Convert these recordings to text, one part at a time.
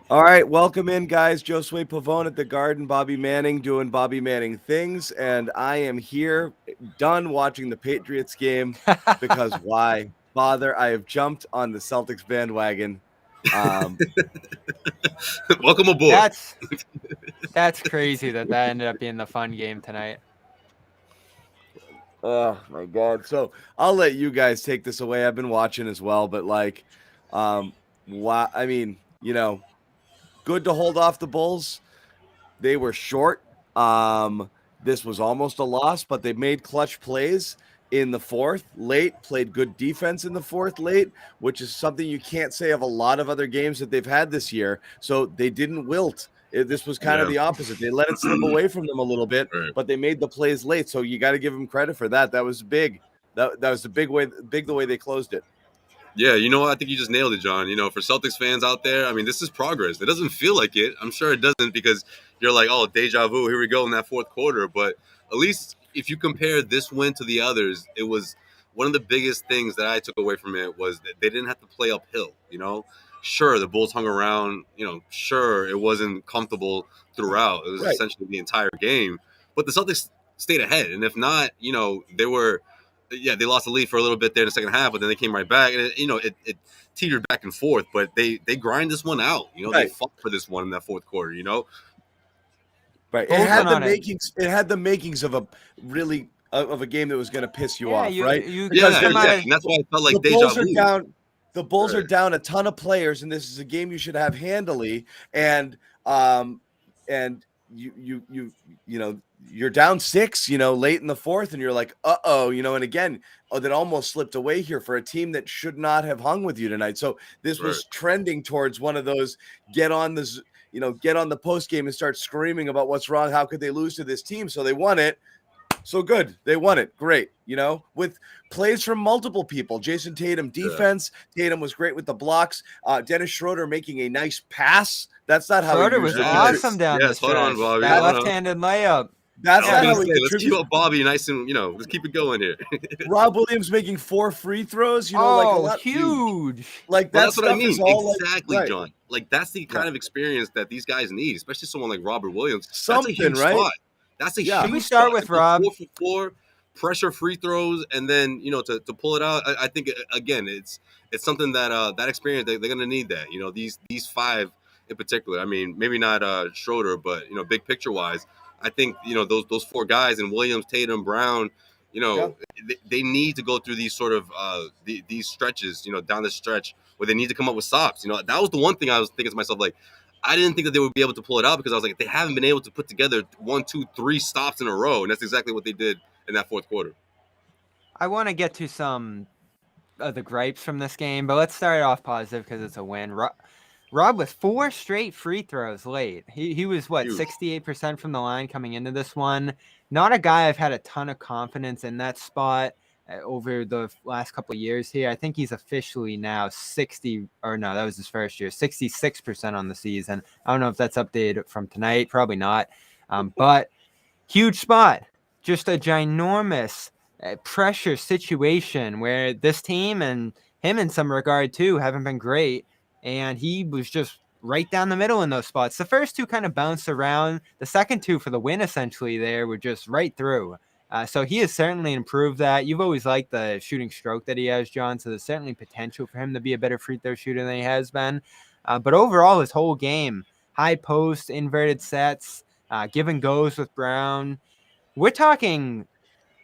All right, welcome in, guys. Josue Pavon at the Garden, Bobby Manning doing Bobby Manning things, and I am here, done watching the Patriots game because why bother? I have jumped on the Celtics bandwagon. Um, Welcome aboard. That's that's crazy that ended up being the fun game tonight. oh my God! So I'll let you guys take this away. I've been watching as well, but why? I mean, good to hold off the Bulls. They were short. This was almost a loss, but they made clutch plays in the fourth late, played good defense in the fourth late, which is something you can't say of a lot of other games that they've had this year. So they didn't wilt. This was kind of Yeah. the opposite. They let it slip away from them a little bit, Right. but they made the plays late. So you got to give them credit for that. That was big. That was the big the way they closed it. Yeah, you know what? I think you just nailed it, John. For Celtics fans out there, I mean, this is progress. It doesn't feel like it. I'm sure it doesn't because you're like, oh, deja vu, here we go in that fourth quarter. But at least if you compare this win to the others, it was one of the biggest things that I took away from it was that they didn't have to play uphill. Sure, the Bulls hung around. Sure, it wasn't comfortable throughout. It was Right. essentially the entire game. But the Celtics stayed ahead. And if not, they were – yeah, they lost the lead for a little bit there in the second half, but then they came right back, and it teetered back and forth. But they grind this one out. They Right. fought for this one in that fourth quarter. Right. Both It had went the on it. makings. It had the makings of a really of a game that was going to piss you Yeah, off, you- right? you Because Yeah, come they're out yeah, of- and that's why I felt like the deja Bulls are vu. down. The Bulls are Right. down a ton of players, and this is a game you should have handily. And you're down 6, late in the fourth, and you're like, and again, that almost slipped away here for a team that should not have hung with you tonight. So this was trending towards one of those get on the post game and start screaming about what's wrong. How could they lose to this team? So they won it. So good. They won it. Great. With plays from multiple people. Jason Tatum defense. Tatum was great with the blocks. Dennis Schroeder making a nice pass. That's not how Schroeder he was usually awesome down the Yes, hold stretch. on, Bobby, That hold on. left-handed layup. That's I not was how gonna he say, let's keep contributes. up Bobby nice and let's keep it going here. Rob Williams making 4 free throws. Like a lot. Huge. Like Well, that that's what I stuff mean. is all Exactly, right. John. Like that's the kind of experience that these guys need, especially someone like Robert Williams. Something, that's a huge right? spot. That's a Yeah. Can we huge start spot. with To go Rob? 4 for 4, pressure free throws, and then to pull it out. I think again, it's something that that experience they're gonna need that. These 5 in particular. I mean, maybe not Schroeder, but big picture wise, I think those 4 guys and Williams, Tatum, Brown. They need to go through these sort of these stretches, down the stretch where they need to come up with stops. That was the one thing I was thinking to myself, like, I didn't think that they would be able to pull it out because I was like, they haven't been able to put together 1, 2, 3 stops in a row, and that's exactly what they did in that fourth quarter. I want to get to some of the gripes from this game, but let's start off positive because it's a win. Rob with 4 straight free throws late. He was, Huge. 68% from the line coming into this one. Not a guy I've had a ton of confidence in that spot over the last couple of years here. I think he's officially now 60, or no, that was his first year, 66% on the season. I don't know if that's updated from tonight. Probably not. But huge spot. Just a ginormous pressure situation where this team and him in some regard too haven't been great. And he was just right down the middle in those spots. The first 2 kind of bounced around. The second 2 for the win essentially there were just right through. So he has certainly improved that. You've always liked the shooting stroke that he has, John. So there's certainly potential for him to be a better free throw shooter than he has been. But overall, his whole game, high post, inverted sets, give and goes with Brown. We're talking,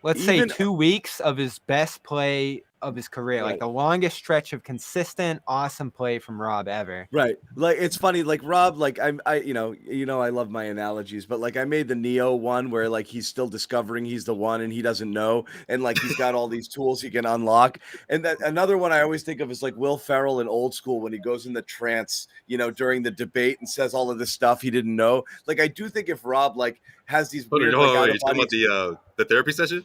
let's say, 2 weeks of his best play of his career, like the longest stretch of consistent, awesome play from Rob ever. Right. Like, it's funny, like Rob, like I love my analogies, but like I made the Neo one where like he's still discovering he's the one and he doesn't know. And like, he's got all these tools he can unlock. And that another one I always think of is like Will Ferrell in Old School when he goes in the trance, during the debate and says all of this stuff he didn't know. Like, I do think if Rob like has these weird, you're talking about the therapy session?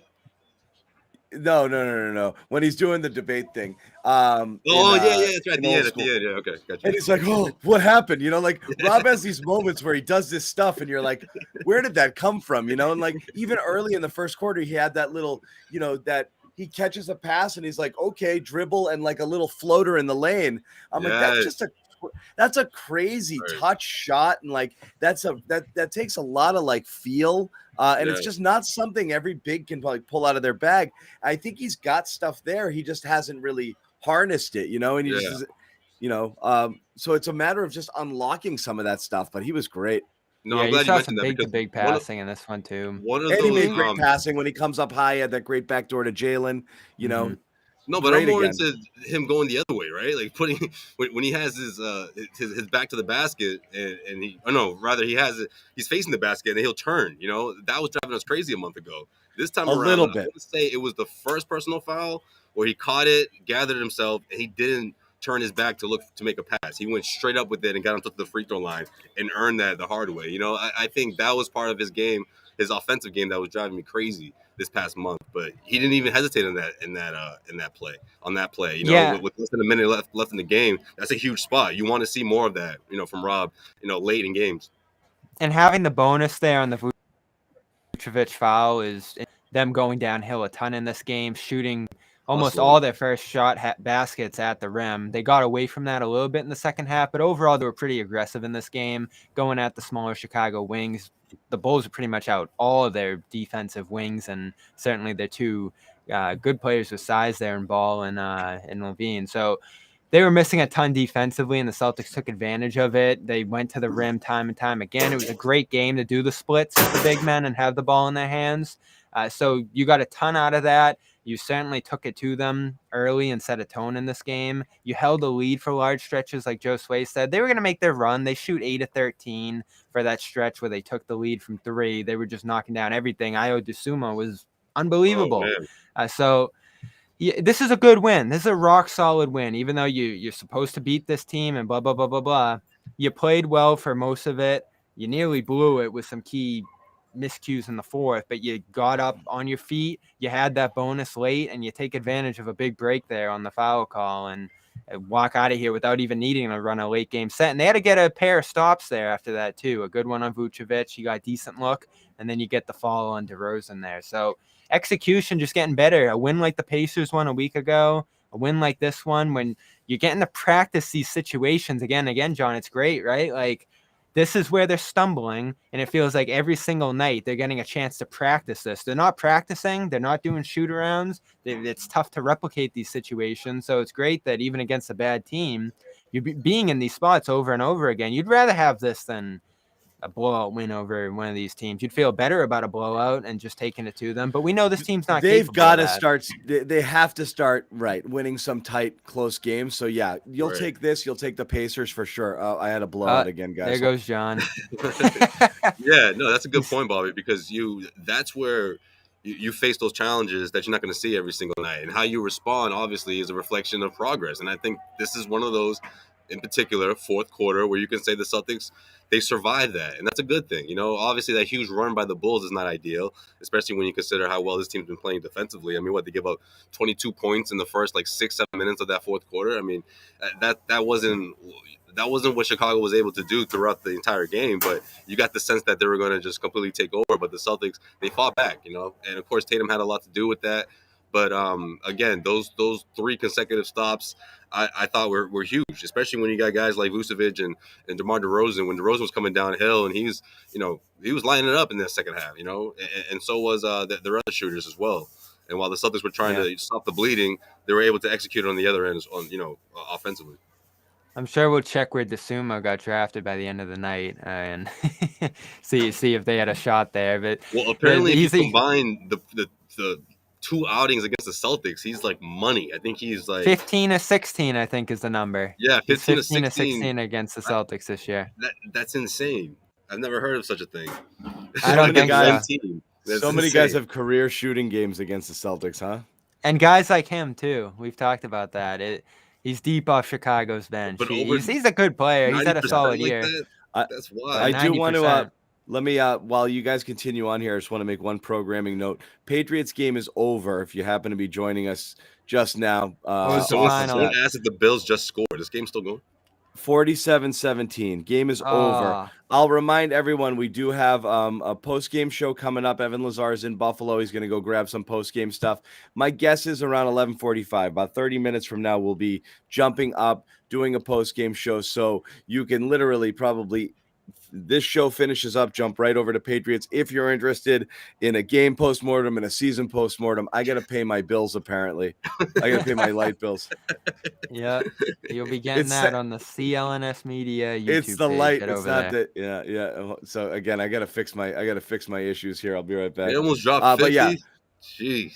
No. When he's doing the debate thing. Yeah, that's right. At the end, yeah. Okay, gotcha. And he's like, oh, what happened? Like Rob has these moments where he does this stuff and you're like, where did that come from? And like even early in the first quarter, he had that little, that he catches a pass and he's like, okay, dribble and like a little floater in the lane. I'm like, that's just a that's a crazy touch shot, and like that takes a lot of like feel, and it's just not something every big can like pull out of their bag. I think he's got stuff there. He just hasn't really harnessed it, and he just, so it's a matter of just unlocking some of that stuff. But he was great. No, Yeah, I'm you glad you saw mentioned some that because big passing in this one too. one of And he those made great passing when he comes up high. He had that great backdoor to Jalen. No, but I'm more into him going the other way, right? Like putting when he has his back to the basket and he's facing the basket and he'll turn. That was driving us crazy a month ago. This time around, little bit. I want to say it was the first personal foul where he caught it, gathered himself, and he didn't turn his back to look to make a pass. He went straight up with it and got himself to the free throw line and earned that the hard way. I think that was part of his game, his offensive game, that was driving me crazy this past month. But he didn't even hesitate on that play. With less than a minute left in the game, that's a huge spot. You want to see more of that, from Rob, late in games. And having the bonus there on the Vucevic foul is them going downhill a ton in this game, shooting almost all their first shot baskets at the rim. They got away from that a little bit in the second half, but overall they were pretty aggressive in this game, going at the smaller Chicago wings. The Bulls are pretty much out all of their defensive wings, and certainly their two good players with size there in Ball and Levine. So they were missing a ton defensively, and the Celtics took advantage of it. They went to the rim time and time again. It was a great game to do the splits with the big men and have the ball in their hands. So you got a ton out of that. You certainly took it to them early and set a tone in this game. You held a lead for large stretches, like Josue said. They were going to make their run. They shoot 8 of 13 for that stretch where they took the lead from 3. They were just knocking down everything. Ayo Dosunmu was unbelievable. Yeah, this is a good win. This is a rock solid win. Even though you're supposed to beat this team and blah, blah, blah, blah, blah. You played well for most of it. You nearly blew it with some key miscues in the fourth, but you got up on your feet. You had that bonus late, and you take advantage of a big break there on the foul call and walk out of here without even needing to run a late game set. And they had to get a pair of stops there after that too. A good one on Vucevic. He got a decent look, and then you get the follow on DeRozan there. So execution just getting better. A win like the Pacers won a week ago, a win like this one, when you're getting to practice these situations again, John, it's great, right? Like, this is where they're stumbling, and it feels like every single night they're getting a chance to practice this. They're not practicing. They're not doing shoot-arounds. It's tough to replicate these situations, so it's great that even against a bad team, you're being in these spots over and over again. You'd rather have this than a blowout win over one of these teams. You'd feel better about a blowout and just taking it to them. But we know this team's not. They've got to start. They have to start winning some tight, close games. So yeah, you'll take this. You'll take the Pacers for sure. I had a blowout again, guys. There goes John. Yeah, no, that's a good point, Bobby. Because that's where you face those challenges that you're not going to see every single night, and how you respond obviously is a reflection of progress. And I think this is one of those, in particular, fourth quarter, where you can say the Celtics, they survived that, and that's a good thing. Obviously that huge run by the Bulls is not ideal, especially when you consider how well this team's been playing defensively. I mean, they give up 22 points in the first 6-7 minutes of that fourth quarter. I mean, that wasn't what Chicago was able to do throughout the entire game, but you got the sense that they were going to just completely take over. But the Celtics, they fought back, and of course Tatum had a lot to do with that. But again, those 3 consecutive stops, I thought were huge, especially when you got guys like Vucevic and DeMar DeRozan. When DeRozan was coming downhill, and he was lining it up in the second half, and so was their other shooters as well. And while the Celtics were trying to stop the bleeding, they were able to execute on the other end, offensively. I'm sure we'll check where Dosunmu got drafted by the end of the night and see if they had a shot there. But apparently, if you combine the 2 outings against the Celtics, he's like money. I think he's like 15 to 16. I think is the number. Yeah, 15 to 16 against the Celtics this year. That's insane. I've never heard of such a thing. I don't think so many guys have career shooting games against the Celtics, huh? And guys like him too. We've talked about that. He's deep off Chicago's bench. He's a good player. He's had a solid year. That's why. I do want to let me while you guys continue on here, I just want to make one programming note. Patriots game is over. If you happen to be joining us just now, What was the final? Don't ask if the Bills just scored. This game's still going. 47-17. Game is over. Oh, I'll remind everyone we do have a post-game show coming up. Evan Lazar is in Buffalo. He's going to go grab some post-game stuff. My guess is around 11:45. About 30 minutes from now, we'll be jumping up, doing a post-game show. So you can literally probably this show finishes up, jump right over to Patriots. If you're interested in a game postmortem and a season postmortem, I got to pay my bills, apparently. I got to pay my light bills. yeah. You'll be getting that on the CLNS Media YouTube It's the page. light. Get It's over not there. that. Yeah. So again, I gotta fix my issues here. I'll be right back. They almost dropped 50. But yeah, Jeez.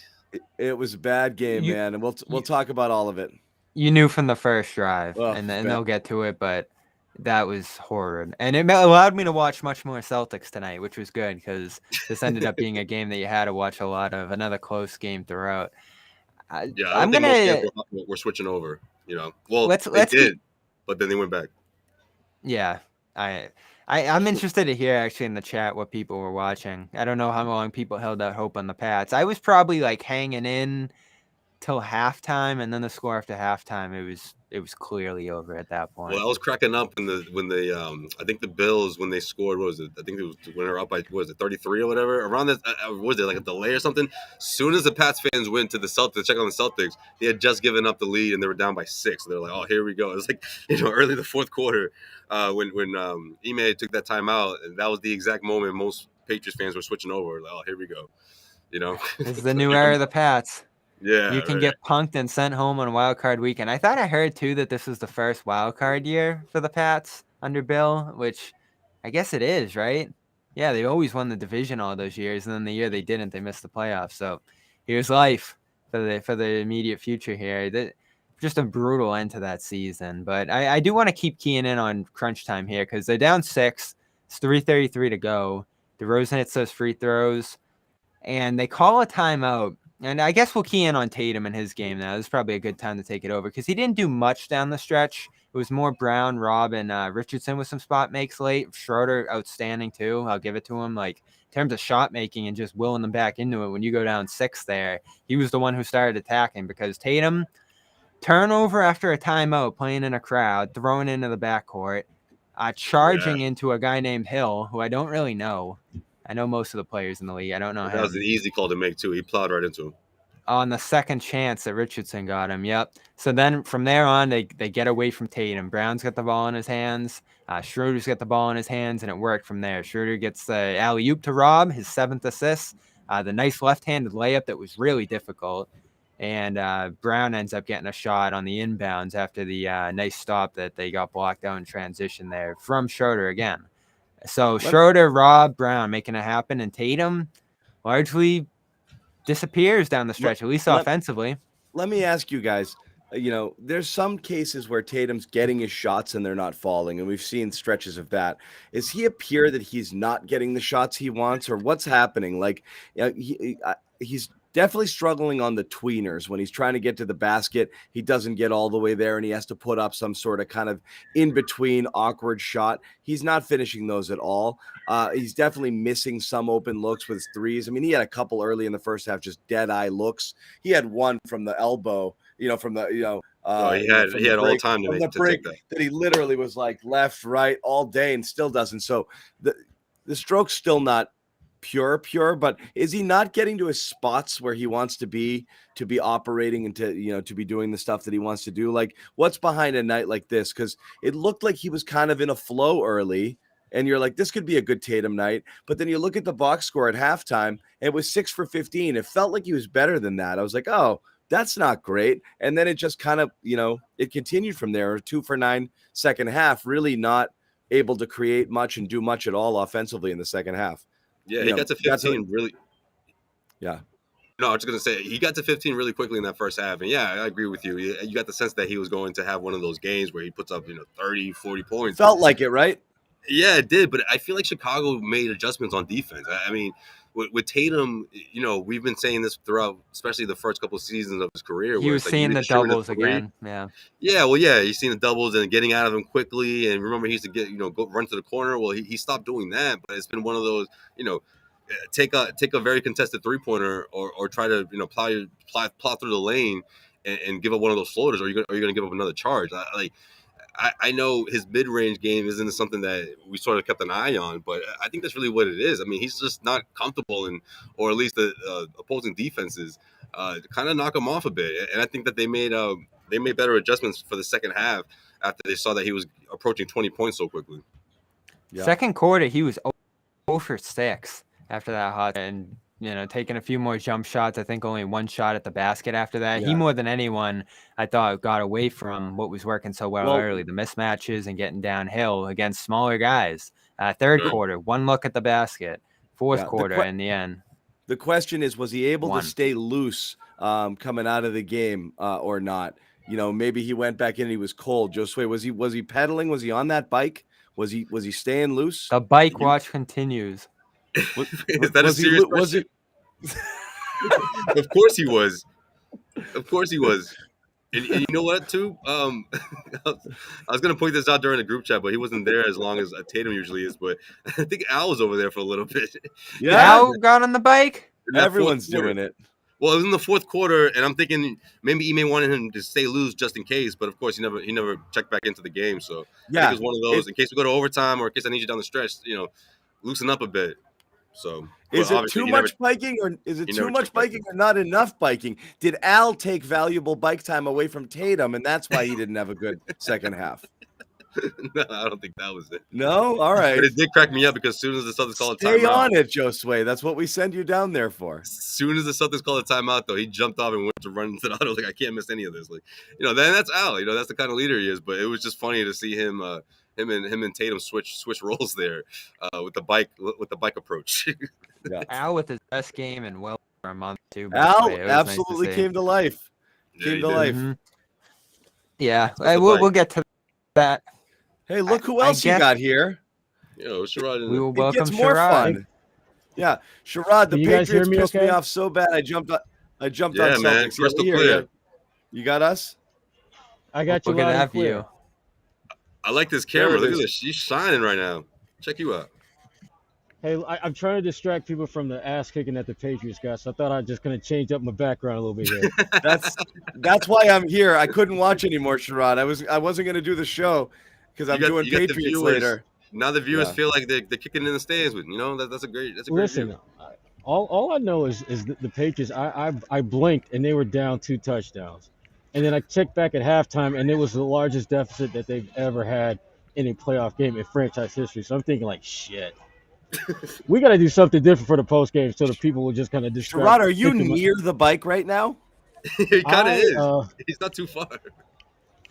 it was a bad game, You- man, and we'll talk about all of it. You knew from the first drive, Oh, and then bad. they'll get to it, but that was horrid. And it allowed me to watch much more Celtics tonight, which was good because this ended up being a game that you had to watch a lot of, another close game throughout. Yeah, I don't I'm think most gonna games were switching over. Well, let's they did, keep, but then they went back. yeah. I'm interested to hear actually in the chat what people were watching. I don't know how long people held out hope on the Pats. I was probably like hanging in till halftime, and then the score after halftime, it was clearly over at that point. Well, I was cracking up when they I think the Bills when they scored, what was it? I think it was when they were up by, what was it, 33 or whatever, around that. Was there like a delay or something? As soon as the Pats fans went to the Celtics to check on the Celtics, they had just given up the lead and they were down by 6. They're like, oh, here we go. It was like early the fourth quarter when Ime took that timeout, and that was the exact moment most Patriots fans were switching over. Like, oh, here we go. This is the new era of the Pats. Yeah, You can right. get punked and sent home on wild card weekend. I thought I heard too that this was the first wild card year for the Pats under Bill, which I guess it is, right? Yeah, they always won the division all those years, and then the year they didn't, they missed the playoffs. So here's life for the immediate future here. Just a brutal end to that season. But I do want to keep keying in on crunch time here because they're down 6. It's 3:33 to go. DeRozan hits those free throws, and they call a timeout. And I guess we'll key in on Tatum in his game now. This is probably a good time to take it over because he didn't do much down the stretch. It was more Brown, Robb, and Richardson with some spot makes late. Schroeder, outstanding too. I'll give it to him. Like, in terms of shot making and just willing them back into it when you go down 6 there, he was the one who started attacking because Tatum, turnover after a timeout, playing in a crowd, throwing into the backcourt, charging into a guy named Hill, who I don't really know. I know most of the players in the league. I don't know him. That was an easy call to make too. He plowed right into him. On the second chance that Richardson got him. Yep. So then from there on, they get away from Tatum. Brown's got the ball in his hands. Schroeder's got the ball in his hands, and it worked from there. Schroeder gets the alley-oop to Robb, his 7th assist. The nice left-handed layup that was really difficult. And Brown ends up getting a shot on the inbounds after the nice stop that they got blocked out in transition there from Schroeder again. So Schroeder, Robb, Brown making it happen, and Tatum largely disappears down the stretch, at least offensively. Let me ask you guys, there's some cases where Tatum's getting his shots and they're not falling, and we've seen stretches of that. Is he appear that he's not getting the shots he wants, or what's happening? Like, he's definitely struggling on the tweeners. When he's trying to get to the basket, he doesn't get all the way there, and he has to put up some sort of kind of in-between awkward shot. He's not finishing those at all. He's definitely missing some open looks with his threes. I mean, he had a couple early in the first half, just dead-eye looks. He had one from the elbow, from the, he had all time to take that he literally was like left, right all day and still doesn't. So the stroke's still not pure, but is he not getting to his spots where he wants to be operating and to be doing the stuff that he wants to do? Like, what's behind a night like this? Because it looked like he was kind of in a flow early, and you're like, this could be a good Tatum night. But then you look at the box score at halftime, it was 6 for 15. It felt like he was better than that. I was like, oh, that's not great. And then it just kind of, it continued from there. 2 for 9 second half, really not able to create much and do much at all offensively in the second half. Yeah, he got to 15 really. Yeah. No, I was just going to say, he got to 15 really quickly in that first half. And yeah, I agree with you. You got the sense that he was going to have one of those games where he puts up, 30, 40 points. Felt like it, right? Yeah, it did. But I feel like Chicago made adjustments on defense. I mean, with Tatum, we've been saying this throughout, especially the first couple of seasons of his career. He was seeing the doubles again. Yeah. Yeah, well, yeah, he's seen the doubles and getting out of them quickly. And remember, he used to get, go run to the corner. Well, he stopped doing that. But it's been one of those, take a very contested 3-pointer or try to, plow through the lane and give up one of those floaters, or you're going to give up another charge. I know his mid-range game isn't something that we sort of kept an eye on, but I think that's really what it is. I mean, he's just not comfortable in, or at least the opposing defenses kind of knock him off a bit. And I think that they made better adjustments for the second half after they saw that he was approaching 20 points so quickly. Yeah. Second quarter, he was 0 for 6 after that hot, and taking a few more jump shots. I think only one shot at the basket after that. Yeah. He, more than anyone, I thought, got away from what was working so well early, the mismatches and getting downhill against smaller guys. Third quarter, one look at the basket. Fourth quarter, in the end. The question is, was he able to stay loose coming out of the game or not? Maybe he went back in and he was cold. Josue, was he pedaling? Was he on that bike? Was he staying loose? The bike watch continues. Is that a serious question? Of course he was. Of course he was. And you know what, too? I was going to point this out during the group chat, but he wasn't there as long as Tatum usually is. But I think Al was over there for a little bit. Yeah, Al got on the bike? Everyone's doing it. Well, it was in the fourth quarter, and I'm thinking maybe Ime wanted him to stay loose just in case. But, of course, he never checked back into the game. So I think it was one of those, in case we go to overtime or in case I need you down the stretch, loosen up a bit. So is it too much biking or not enough biking? Did Al take valuable bike time away from Tatum, and that's why he didn't have a good second half? No, I don't think that was it. No? All right. But it did crack me up because as soon as the Celtics called a timeout. Stay on it, Josue. That's what we send you down there for. As soon as the Celtics called a timeout, though, he jumped off and went to run into the huddle. Like, I can't miss any of this. Like, then that's Al. That's the kind of leader he is. But it was just funny to see him and Tatum switch roles there with the bike approach. Yeah. Al with his best game in for a month too. Al absolutely came to life. Mm-hmm. Yeah, we'll get to that. Hey, look who else you got here. Sherrod. We will welcome more fun. Yeah, Sherrod. The Patriots pissed me off so bad. I jumped on Celtics. Man, crystal clear. You got us. I got you. Look at that view. I like this camera. Look at this. She's shining right now. Check you out. Hey, I'm trying to distract people from the ass kicking at the Patriots, guys. So I thought I was just going to change up my background a little bit here. That's why I'm here. I couldn't watch anymore, Sherrod. I wasn't going to do the show because I'm doing Patriots later. Now the viewers feel like they're kicking in the stands with that's a great. Listen, view. all I know is the Patriots. I blinked and they were down 2 touchdowns, and then I checked back at halftime and it was the largest deficit that they've ever had in a playoff game in franchise history. So I'm thinking like, shit. We got to do something different for the post game so the people will just kind of distract. Sherrod, are you near the bike right now? He kind of is. He's not too far.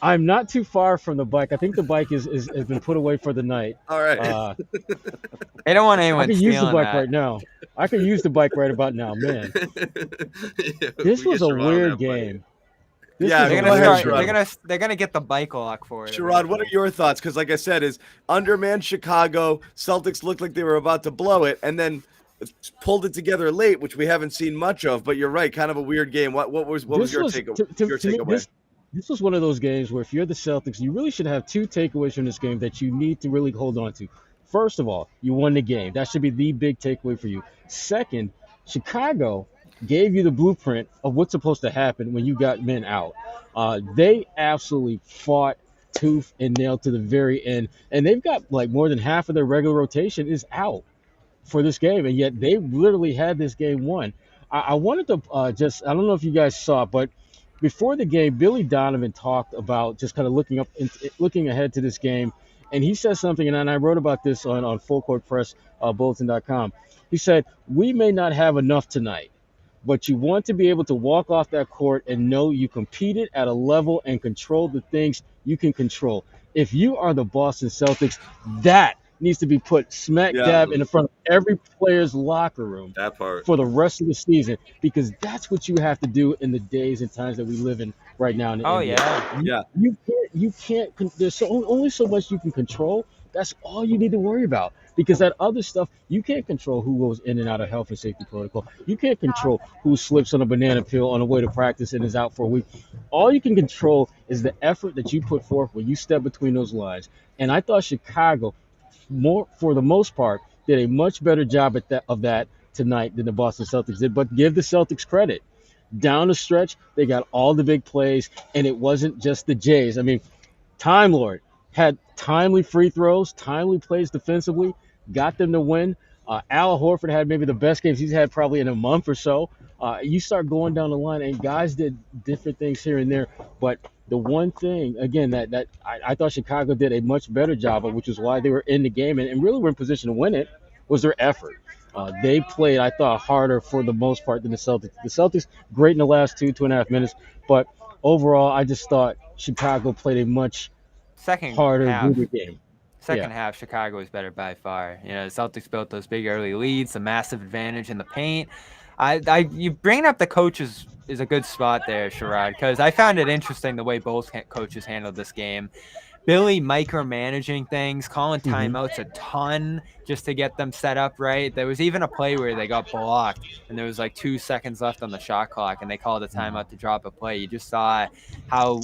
I'm not too far from the bike. I think the bike has been put away for the night. All right. They don't want anyone. I can use the bike right now. I can use the bike right about now, man. This was a weird game. They're gonna get the bike lock for it. Sherrod, what are your thoughts? Because like I said, is undermanned Chicago. Celtics looked like they were about to blow it, and then pulled it together late, which we haven't seen much of. But you're right, kind of a weird game. What was your takeaway? This was one of those games where if you're the Celtics, you really should have 2 takeaways from this game that you need to really hold on to. First of all, you won the game. That should be the big takeaway for you. Second, Chicago gave you the blueprint of what's supposed to happen when you got men out. They absolutely fought tooth and nail to the very end, and they've got like more than half of their regular rotation is out for this game, and yet they literally had this game won. I wanted to I don't know if you guys saw, but before the game, Billy Donovan talked about just kind of looking ahead to this game, and he said something, and I wrote about this on fullcourtpressbulletin.com. He said, "We may not have enough tonight, but you want to be able to walk off that court and know you competed at a level and control the things you can control. If you are the Boston Celtics, that needs to be put smack dab in front of every player's locker room that part for the rest of the season, because that's what you have to do in the days and times that we live in right now. You can't. There's only so much you can control. That's all you need to worry about, because that other stuff, you can't control who goes in and out of health and safety protocol. You can't control who slips on a banana peel on the way to practice and is out for a week. All you can control is the effort that you put forth when you step between those lines. And I thought Chicago, for the most part, did a much better job of that tonight than the Boston Celtics did. But give the Celtics credit. Down the stretch, they got all the big plays, and it wasn't just the Jays. I mean, Time Lord, had timely free throws, timely plays defensively, got them to win. Al Horford had maybe the best games he's had probably in a month or so. You start going down the line, and guys did different things here and there. But the one thing, again, that I thought Chicago did a much better job of, which is why they were in the game and really were in position to win it, was their effort. They played, I thought, harder for the most part than the Celtics. The Celtics, great in the last 2.5 minutes, but overall, I just thought Chicago played a much Second harder, half. ruder game. Second half, Chicago was better by far. You know, the Celtics built those big early leads, the massive advantage in the paint. You bringing up the coaches is a good spot there, Sherrod, because I found it interesting the way both coaches handled this game. Billy micromanaging things, calling timeouts a ton just to get them set up right. There was even a play where they got blocked and there was like 2 seconds left on the shot clock and they called a timeout to drop a play. You just saw how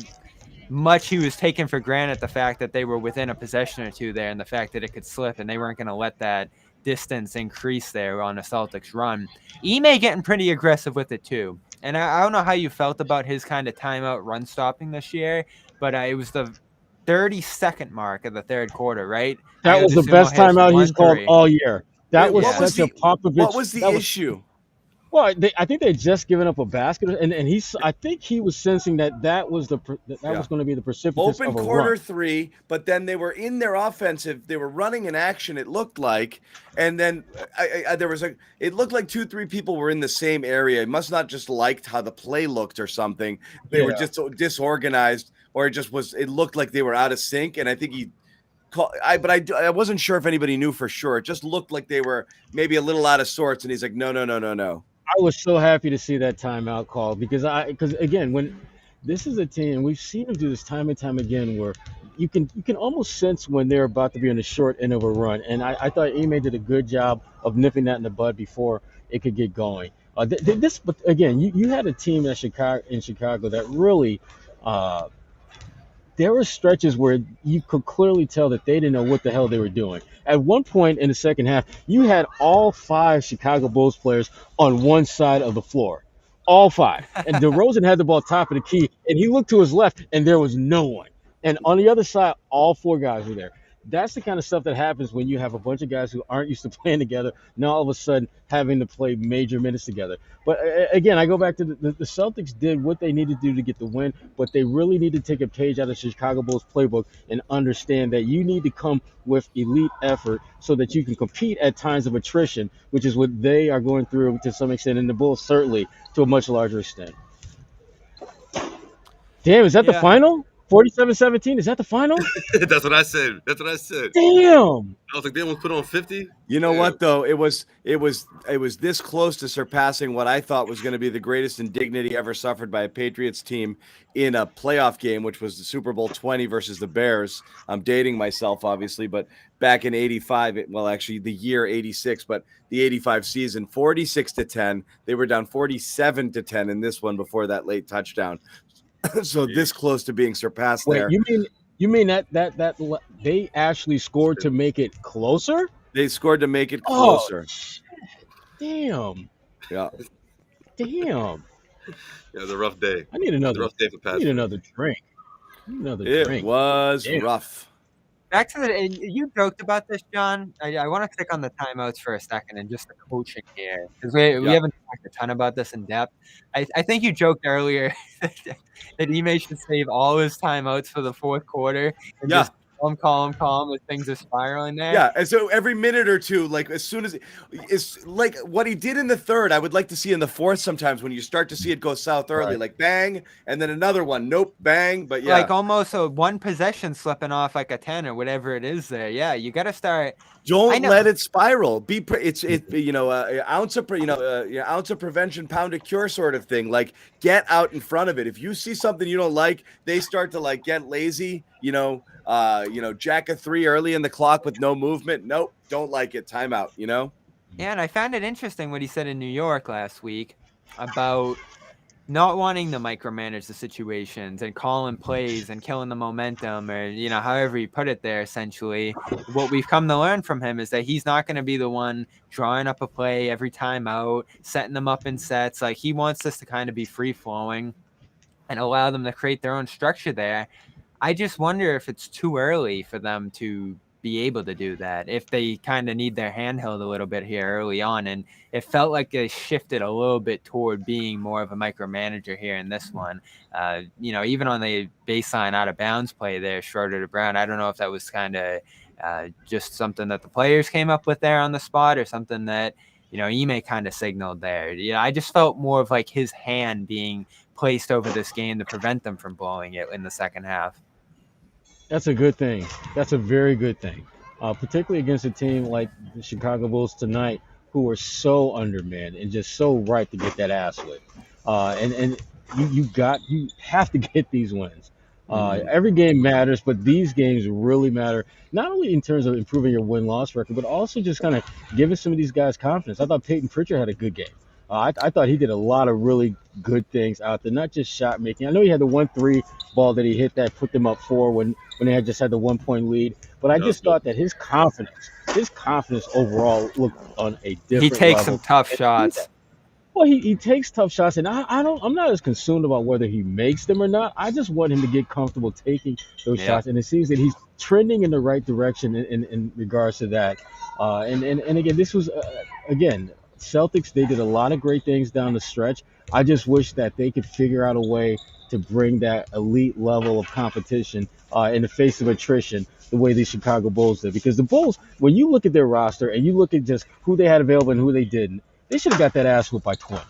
much he was taking for granted the fact that they were within a possession or two there and the fact that it could slip and they weren't going to let that distance increase there on a Celtics run. Ime getting pretty aggressive with it too. And I don't know how you felt about his kind of timeout run stopping this year, but it was the 30-second mark of the third quarter, right? That was the best timeout he's called all year. That was such a Popovich. What was the issue? Well, I think they had just given up a basket, and I think he was sensing that was was going to be the precipitous open of a quarter run. 3, but then they were in their offensive. They were running in action. It looked like, and then it looked like 2-3 people were in the same area. It must not just liked how the play looked or something. They were just so disorganized, or it just was. It looked like they were out of sync, and I think he. I wasn't sure if anybody knew for sure. It just looked like they were maybe a little out of sorts, and he's like, no. I was so happy to see that timeout call because again, when this is a team, we've seen them do this time and time again, where you can almost sense when they're about to be on the short end of a run, and I thought Ime did a good job of nipping that in the bud before it could get going. But again, you had a team in Chicago that really. There were stretches where you could clearly tell that they didn't know what the hell they were doing. At one point in the second half, you had all 5 Chicago Bulls players on one side of the floor. All 5. And DeRozan had the ball top of the key, and he looked to his left, and there was no one. And on the other side, all 4 guys were there. That's the kind of stuff that happens when you have a bunch of guys who aren't used to playing together, now all of a sudden having to play major minutes together. But again, I go back to the Celtics did what they needed to do to get the win, but they really need to take a page out of the Chicago Bulls playbook and understand that you need to come with elite effort so that you can compete at times of attrition, which is what they are going through to some extent, and the Bulls certainly to a much larger extent. Damn, is that the final? 47-17, is that the final? That's what I said. Damn. I was like, they almost put on 50. You know what though? It was this close to surpassing what I thought was going to be the greatest indignity ever suffered by a Patriots team in a playoff game, which was the Super Bowl 20 versus the Bears. I'm dating myself, obviously, but back in '85, actually the year '86, but the '85 season, 46-10. They were down 47-10 in this one before that late touchdown. So this close to being surpassed. Wait, there. You mean that they actually scored to make it closer? They scored to make it closer. Damn. Yeah. Damn. Yeah, it was a rough day. I need another. Rough day for Patrick. I need another drink. It was rough. Back to and you joked about this, John. I want to stick on the timeouts for a second and just the coaching here because we haven't talked a ton about this in depth. I think you joked earlier that Ime should save all his timeouts for the fourth quarter and just calm as things are spiraling there. Yeah, and so every minute or two, like as soon as it's like what he did in the third, I would like to see in the fourth sometimes when you start to see it go south early, like bang, and then another one, nope, bang, but like almost a one possession slipping off like a 10 or whatever it is there. Yeah, you got to start. Don't let it spiral. Ounce of ounce of prevention, pound of cure sort of thing. Like get out in front of it. If you see something you don't like, they start to like get lazy. Jack a 3 early in the clock with no movement. Nope, don't like it. Timeout. Yeah, and I found it interesting what he said in New York last week about not wanting to micromanage the situations and calling plays and killing the momentum, or however he put it there. Essentially, what we've come to learn from him is that he's not going to be the one drawing up a play every time out, setting them up in sets. Like he wants us to kind of be free flowing and allow them to create their own structure there. I just wonder if it's too early for them to be able to do that, if they kind of need their hand held a little bit here early on. And it felt like they shifted a little bit toward being more of a micromanager here in this one. Even on the baseline out of bounds play there, Schroeder to Brown, I don't know if that was kind of just something that the players came up with there on the spot, or something that, Ime kind of signaled there. I just felt more of like his hand being placed over this game to prevent them from blowing it in the second half. That's a good thing. That's a very good thing, particularly against a team like the Chicago Bulls tonight, who are so undermanned and just so ripe to get that ass whipped. And you have to get these wins. Every game matters, but these games really matter, not only in terms of improving your win-loss record, but also just kind of giving some of these guys confidence. I thought Peyton Pritchard had a good game. I thought he did a lot of really good things out there, not just shot making. I know he had the 1-3 ball that he hit that put them up 4 when they had just had the 1-point lead, but I just thought that his confidence overall looked on a different level. He takes some tough shots. Well, he takes tough shots, and I'm not as concerned about whether he makes them or not. I just want him to get comfortable taking those shots, and it seems that he's trending in the right direction in regards to that. And again, this was again. Celtics, they did a lot of great things down the stretch. I just wish that they could figure out a way to bring that elite level of competition in the face of attrition the way the Chicago Bulls did. Because the Bulls, when you look at their roster and you look at just who they had available and who they didn't, they should have got that ass whooped by 20.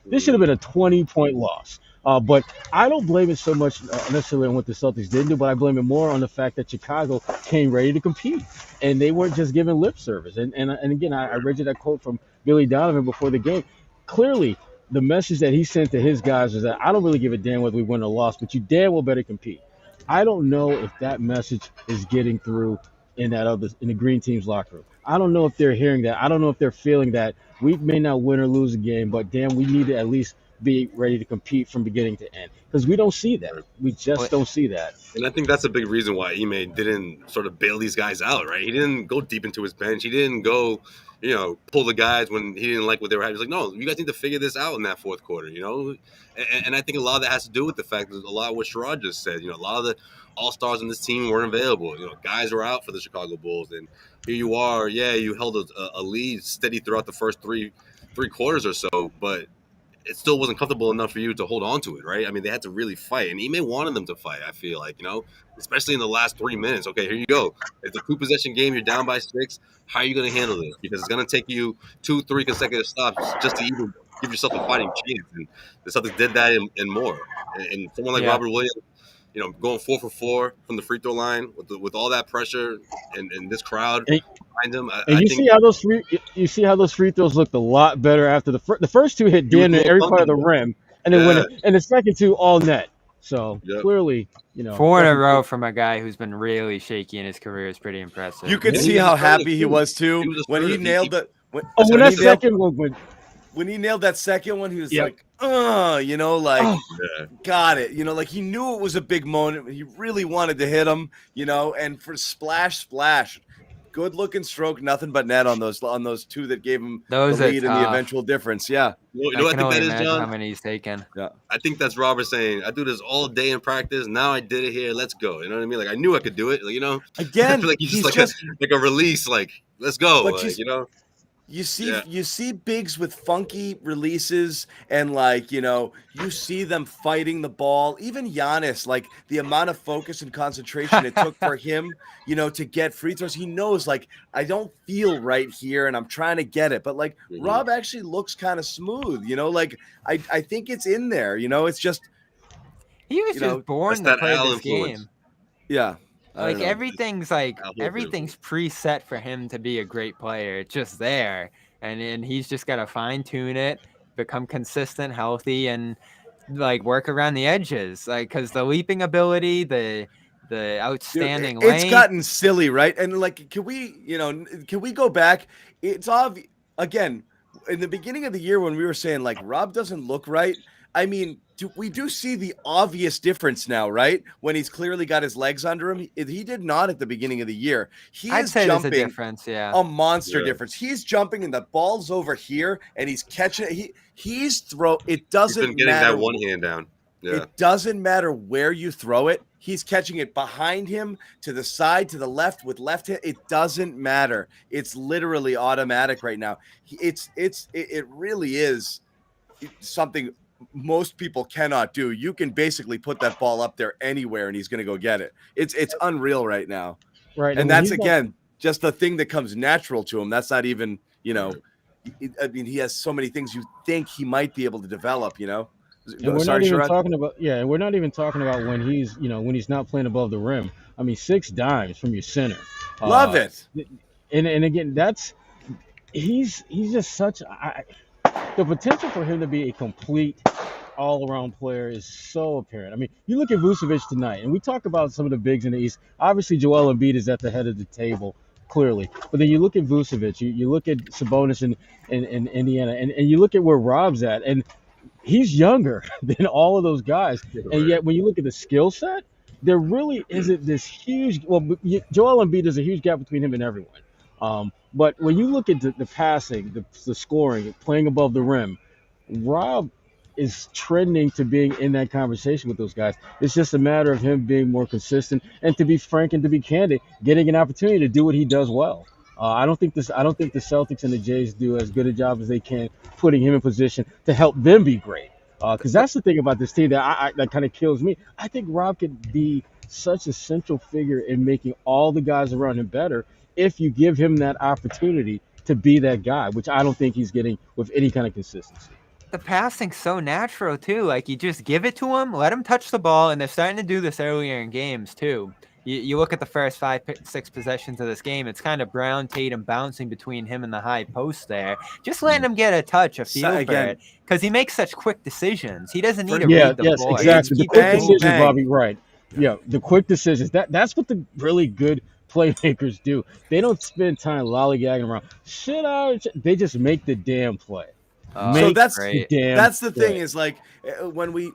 This should have been a 20-point loss. But I don't blame it so much necessarily on what the Celtics didn't do, but I blame it more on the fact that Chicago came ready to compete, and they weren't just giving lip service. And again, I read you that quote from Billy Donovan before the game. Clearly, the message that he sent to his guys was that I don't really give a damn whether we win or lost, but you damn well better compete. I don't know if that message is getting through in the green team's locker room. I don't know if they're hearing that. I don't know if they're feeling that we may not win or lose a game, but damn, we need to at least be ready to compete from beginning to end, because we don't see that. We just don't see that. And I think that's a big reason why Ime didn't sort of bail these guys out, right? He didn't go deep into his bench. He didn't go, pull the guys when he didn't like what they were having. He's like, no, you guys need to figure this out in that fourth quarter, And I think a lot of that has to do with the fact that a lot of what Sherrod just said, a lot of the all-stars in this team weren't available. Guys were out for the Chicago Bulls, and here you are. Yeah, you held a lead steady throughout the first three quarters or so, but it still wasn't comfortable enough for you to hold on to it, right? I mean, they had to really fight, and Ime wanted them to fight, I feel like, especially in the last 3 minutes. Okay, here you go. It's a 2-possession game. You're down by 6. How are you going to handle this? Because it's going to take you 2-3 consecutive stops just to even give yourself a fighting chance. And the Celtics did that and more. And someone like Robert Williams, going 4 for 4 from the free throw line with all that pressure and this crowd behind him. You see how those free throws looked a lot better after the first 2 hit damn near every part of the rim, and then and the second 2 all net. So clearly, 4 in a row from a guy who's been really shaky in his career is pretty impressive. You could see how happy he was too when he nailed it. When he nailed that second one, he was like, got it. Like he knew it was a big moment. He really wanted to hit him, and for splash. Good looking stroke, nothing but net on those 2 that gave him the lead and the eventual difference. Yeah. You know what I think that is, John? How many he's taken. Yeah. I think that's Robert saying, I do this all day in practice. Now I did it here. Let's go. You know what I mean? Like I knew I could do it. Like, Again, I feel like he's like a release. Like, let's go. You see bigs with funky releases, and you see them fighting the ball. Even Giannis, like the amount of focus and concentration it took for him, to get free throws. He knows, like, I don't feel right here, and I'm trying to get it. But Rob actually looks kind of smooth. I think it's in there. It's just he was just born to play this game. Yeah. Like everything's preset for him to be a great player. It's just there, and he's just got to fine tune it, become consistent, healthy, and work around the edges. Because the leaping ability, the outstanding length, it's gotten silly, right? And can we go back? It's obvious again in the beginning of the year when we were saying Rob doesn't look right. I mean, we do see the obvious difference now, right? When he's clearly got his legs under him. He did not at the beginning of the year. I'd say jumping there's a difference, a monster difference. He's jumping and the ball's over here and he's catching it. It doesn't matter. He's been getting matter. that one hand down. Yeah. It doesn't matter where you throw it. He's catching it behind him, to the side, to the left, with left hand. It doesn't matter. It's literally automatic right now. It really is something most people cannot do. You can basically put that ball up there anywhere and he's going to go get it. It's unreal right now. Right. And that's, again, just the thing that comes natural to him. That's not even, I mean, he has so many things you think he might be able to develop, And we're not even talking about we're not even talking about when he's not playing above the rim. I mean, 6 dimes from your center. Love it. And again, he's just such the potential for him to be a complete all-around player is so apparent. I mean, you look at Vucevic tonight, and we talk about some of the bigs in the East. Obviously, Joel Embiid is at the head of the table, clearly. But then you look at Vucevic, you look at Sabonis in Indiana, and you look at where Rob's at, and he's younger than all of those guys. And yet, when you look at the skill set, there really isn't this huge – well, Joel Embiid, there's a huge gap between him and everyone. But when you look at the passing, the scoring, playing above the rim, Rob is trending to being in that conversation with those guys. It's just a matter of him being more consistent and, to be frank and to be candid, getting an opportunity to do what he does well. I don't think the Celtics and the Jays do as good a job as they can putting him in position to help them be great. Because that's the thing about this team that kind of kills me. I think Rob could be such a central figure in making all the guys around him better if you give him that opportunity to be that guy, which I don't think he's getting with any kind of consistency. The passing's so natural, too. Like, you just give it to him, let him touch the ball, and they're starting to do this earlier in games, too. You look at the first 5-6 possessions of this game, it's kind of Brown, Tatum bouncing between him and the high post there. Just letting him get a touch, a feel for it, because he makes such quick decisions. He doesn't need to read the floor. Exactly. The quick decisions, Bobby, right. Yeah, the quick decisions. That's what the really good playmakers do. They don't spend time lollygagging around. Shit out. They just make the damn play. So that's the thing is, like, when we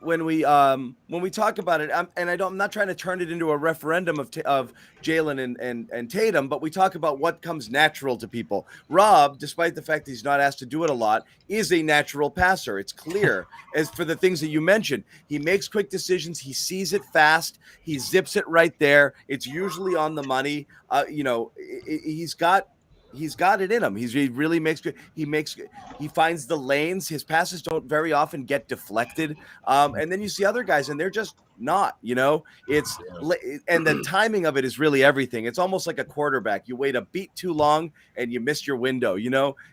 talk about it, I'm not trying to turn it into a referendum of Jalen and Tatum, but we talk about what comes natural to people. Rob, despite the fact that he's not asked to do it a lot, is a natural passer. It's clear. As for the things that you mentioned, he makes quick decisions. He sees it fast. He zips it right there. It's usually on the money. He's got it in him. He really makes good. He finds the lanes. His passes don't very often get deflected. And then you see other guys, and they're just not. And the timing of it is really everything. It's almost like a quarterback. You wait a beat too long, and you miss your window.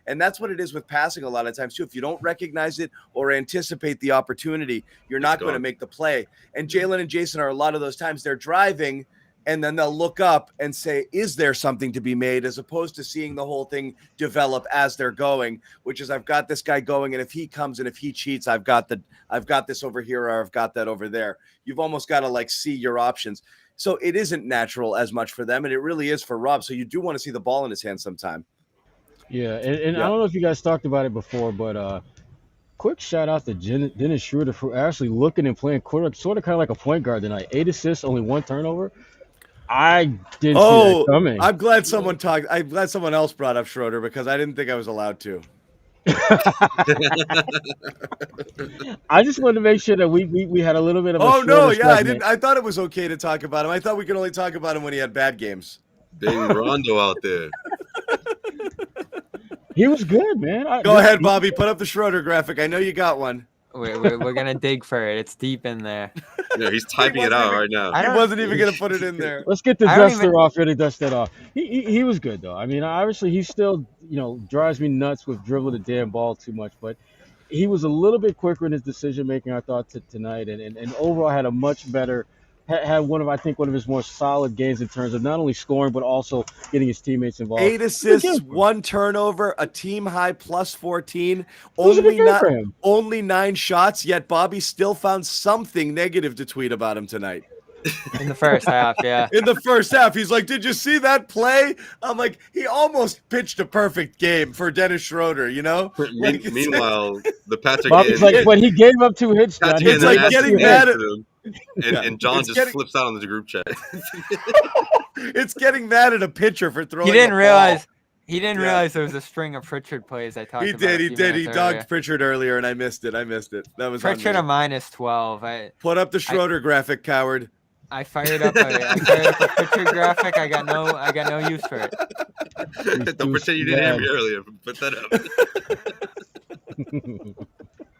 And that's what it is with passing a lot of times too. If you don't recognize it or anticipate the opportunity, you're not going to make the play. And Jalen and Jason are a lot of those times they're driving, and then they'll look up and say, is there something to be made, as opposed to seeing the whole thing develop as they're going, which is, I've got this guy going, and if he comes and if he cheats, I've got this over here, or I've got that over there. You've almost got to see your options. So it isn't natural as much for them, and it really is for Rob. So you do want to see the ball in his hand sometime. Yeah, and I don't know if you guys talked about it before, but quick shout out to Dennis Schroeder for actually looking and playing quarterback, sort of kind of like a point guard tonight. 8 assists, only 1 turnover. I didn't see that coming. I'm glad someone else brought up Schroeder, because I didn't think I was allowed to. I just wanted to make sure that we had a little bit of a I thought it was okay to talk about him. I thought we could only talk about him when he had bad games. Big Rondo out there. He was good, man. Go ahead, Bobby. Put up the Schroeder graphic. I know you got one. We're gonna dig for it. It's deep in there. Yeah, he's typing it out right now. He wasn't even gonna put it in there. Let's get the duster off here to dust that off. He was good though. I mean, obviously he still drives me nuts with dribbling the damn ball too much, but he was a little bit quicker in his decision making, I thought, tonight, and overall had a much better. Had one of his more solid games in terms of not only scoring but also getting his teammates involved. 8 assists, 1 turnover, a team high plus 14, only 9 shots. Yet Bobby still found something negative to tweet about him tonight. In the first half, yeah. In the first half, he's like, "Did you see that play?" I'm like, he almost pitched a perfect game for Dennis Schroeder, Meanwhile, the Patrick Bobby's like, but he gave up 2 hits. It's like getting mad at him. And John flips out in the group chat. It's getting mad at a pitcher for throwing. He didn't realize He didn't realize there was a string of Pritchard plays I talked about. He did. He earlier. dogged Pritchard earlier, and I missed it. That was Pritchard on a me. minus 12. Put up the Schroeder graphic, coward. I fired up a Pritchard graphic. I got no use for it. Don't pretend you didn't hear me earlier. Put that up.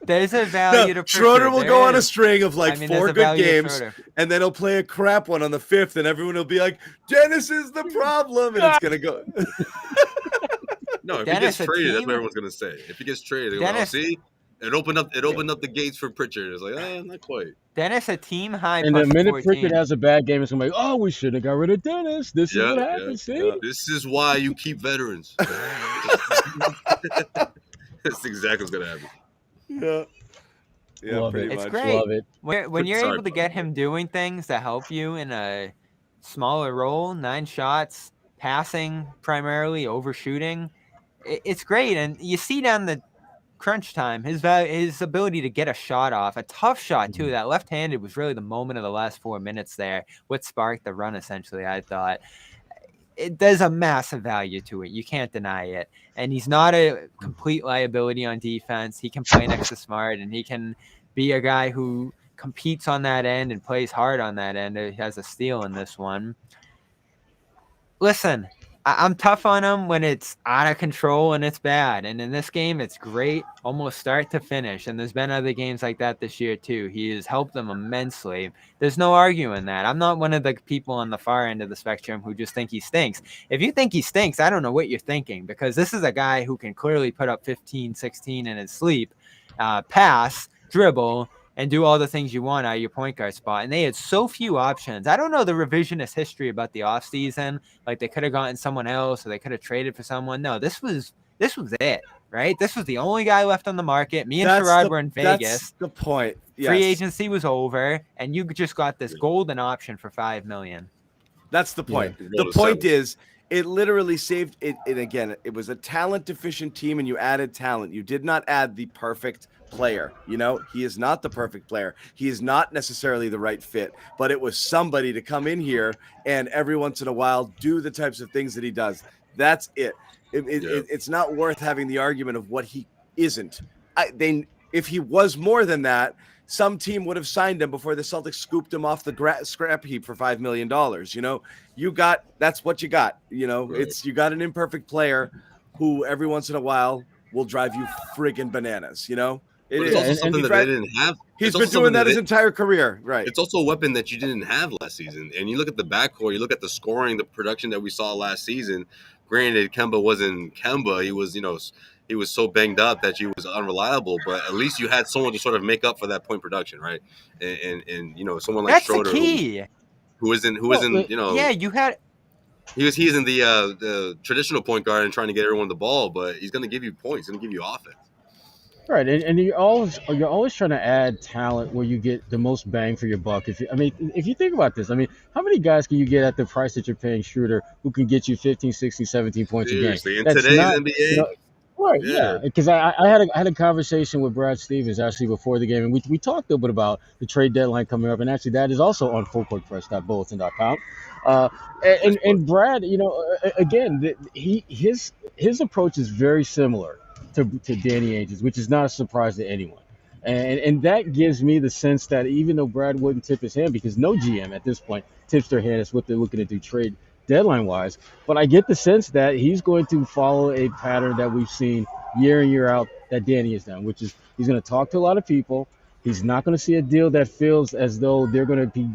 There's a value to Pritchard. Schroeder will go on a string of like 4 good games, and then he'll play a crap one on the 5th, and everyone will be like, Dennis is the problem, and it's going to go. No, if Dennis he gets traded, that's what everyone's going to say. If he gets traded, they're going to see? It opened up the gates for Pritchard. It's like, not quite. Dennis, a team high. And the minute 14. Pritchard has a bad game, it's gonna be like, oh, we should have got rid of Dennis. This is what happens. See, this is why you keep veterans. That's exactly what's gonna happen. Yeah, love pretty it. much. It's great. Love it. When you're able to get him doing things that help you in a smaller role, 9 shots, passing primarily, overshooting, it's great. And you see down the crunch time, his ability to get a shot off, a tough shot too. That left-handed was really the moment of the last 4 minutes there. What sparked the run, essentially, I thought. There's a massive value to it. You can't deny it. And he's not a complete liability on defense. He can play next to Smart, and he can be a guy who competes on that end and plays hard on that end. He has a steal in this one. Listen, I'm tough on him when it's out of control and it's bad. And in this game, it's great, almost start to finish. And there's been other games like that this year, too. He has helped them immensely. There's no arguing that. I'm not one of the people on the far end of the spectrum who just think he stinks. If you think he stinks, I don't know what you're thinking, because this is a guy who can clearly put up 15, 16 in his sleep, pass, dribble, and do all the things you want out of your point guard spot. And they had so few options. I don't know the revisionist history about the offseason. Like, they could have gotten someone else, or they could have traded for someone. No, this was it, right? This was the only guy left on the market. Me and Sherrod were in Vegas. That's the point. Yes. Free agency was over, and you just got this golden option for $5 million. That's the point. Yeah. The point is, it literally saved it. And again, it was a talent-deficient team, and you added talent. You did not add the perfect player. He is not the perfect player. He is not necessarily the right fit, but it was somebody to come in here and every once in a while do the types of things that he does. That's it. It's not worth having the argument of what he isn't. If he was more than that, some team would have signed him before the Celtics scooped him off the scrap heap for $5 million. That's what you got. Right. You got an imperfect player who every once in a while will drive you friggin' bananas. It's also something that they didn't have. He's been doing that his entire career, right? It's also a weapon that you didn't have last season. And you look at the backcourt, you look at the scoring, the production that we saw last season. Granted, Kemba wasn't Kemba. He was, he was so banged up that he was unreliable. But at least you had someone to sort of make up for that point production, right? And someone like Schroeder, who isn't, yeah, you had. He's in the traditional point guard and trying to get everyone the ball, but he's going to give you points. He's going to give you offense. Right, and you're always trying to add talent where you get the most bang for your buck. If you think about this, how many guys can you get at the price that you're paying Schroeder who can get you 15, 16, 17 points Seriously, a game? In today's NBA. Right, yeah. Because I had a conversation with Brad Stevens actually before the game, and we talked a little bit about the trade deadline coming up, and actually that is also on fullcourtpress.bulletin.com. And Brad, again, his approach is very similar to Danny Ainge's, which is not a surprise to anyone. And that gives me the sense that even though Brad wouldn't tip his hand, because no GM at this point tips their hand as what they're looking to do trade deadline-wise, but I get the sense that he's going to follow a pattern that we've seen year in, year out that Danny has done, which is he's going to talk to a lot of people. He's not going to see a deal that feels as though they're going to be,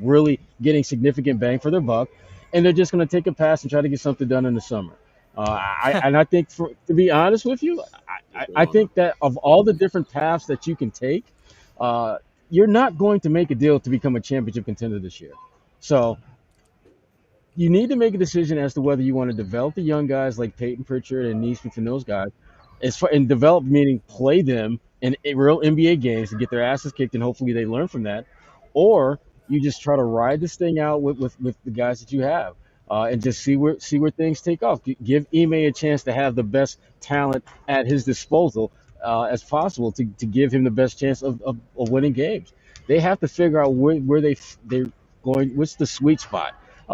really getting significant bang for their buck, and they're just going to take a pass and try to get something done in the summer. I think, to be honest with you, I think that of all the different paths that you can take, you're not going to make a deal to become a championship contender this year. So you need to make a decision as to whether you want to develop the young guys like Peyton Pritchard and Neesmith and those guys, and develop meaning play them in real NBA games to get their asses kicked, and hopefully they learn from that, or you just try to ride this thing out with the guys that you have. And just see where things take off. Give Ime a chance to have the best talent at his disposal as possible to give him the best chance of winning games. They have to figure out where they're going. What's the sweet spot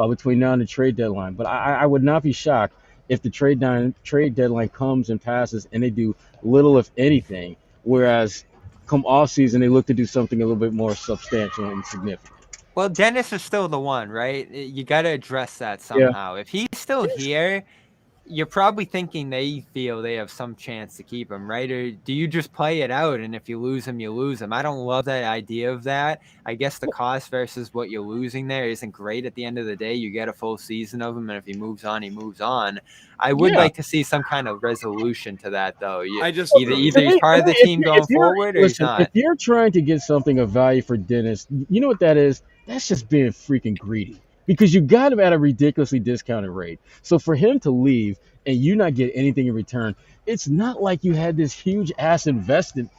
between now and the trade deadline? But I would not be shocked if the trade deadline comes and passes and they do little if anything, whereas come off season they look to do something a little bit more substantial and significant. Well, Dennis is still the one, right? You got to address that Yeah. somehow. If he's still here, you're probably thinking they feel they have some chance to keep him, right? Or do you just play it out, and if you lose him, you lose him? I don't love that idea of that. I guess the cost versus what you're losing there isn't great at the end of the day. You get a full season of him, and if he moves on, he moves on. I would like to see some kind of resolution to that, though. Either he's part of the team going forward, or he's not. If you're trying to get something of value for Dennis, you know what that is? That's just being freaking greedy. Because you got him at a ridiculously discounted rate. So for him to leave and you not get anything in return, it's not like you had this huge ass investment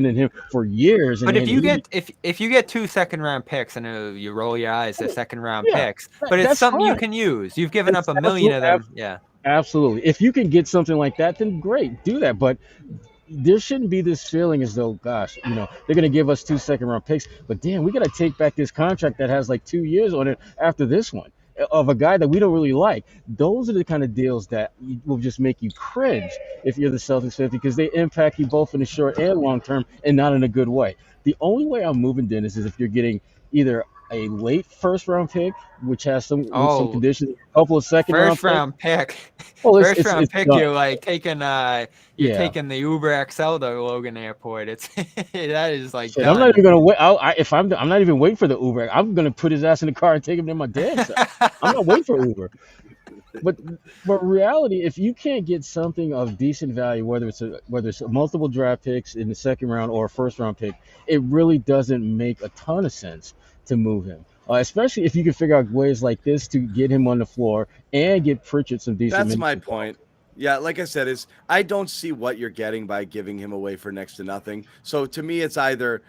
in him for years. But if you get 2 second-round picks, and you roll your eyes, they're second-round picks, but it's something you can use. You've given up $1 million of them. Yeah, absolutely. If you can get something like that, then great, do that. But there shouldn't be this feeling as though, gosh, they're going to give us 2 second-round picks, but damn, we got to take back this contract that has like 2 years on it after this one of a guy that we don't really like. Those are the kind of deals that will just make you cringe if you're the Celtics fan, because they impact you both in the short and long term and not in a good way. The only way I'm moving Dennis is if you're getting either a late first-round pick, which has some conditions, a couple of first-round pick. Well, first-round pick, you're like taking taking the Uber XL to Logan Airport. That is like. Shit, I'm not even gonna wait. I'm not even waiting for the Uber. I'm gonna put his ass in the car and take him to my dad's house. I'm not waiting for Uber. But reality, if you can't get something of decent value, whether it's multiple draft picks in the second round or a first-round pick, it really doesn't make a ton of sense to move him. Especially if you can figure out ways like this to get him on the floor and get Pritchard some decent. That's my point. Yeah, like I said, I don't see what you're getting by giving him away for next to nothing. So to me, it's either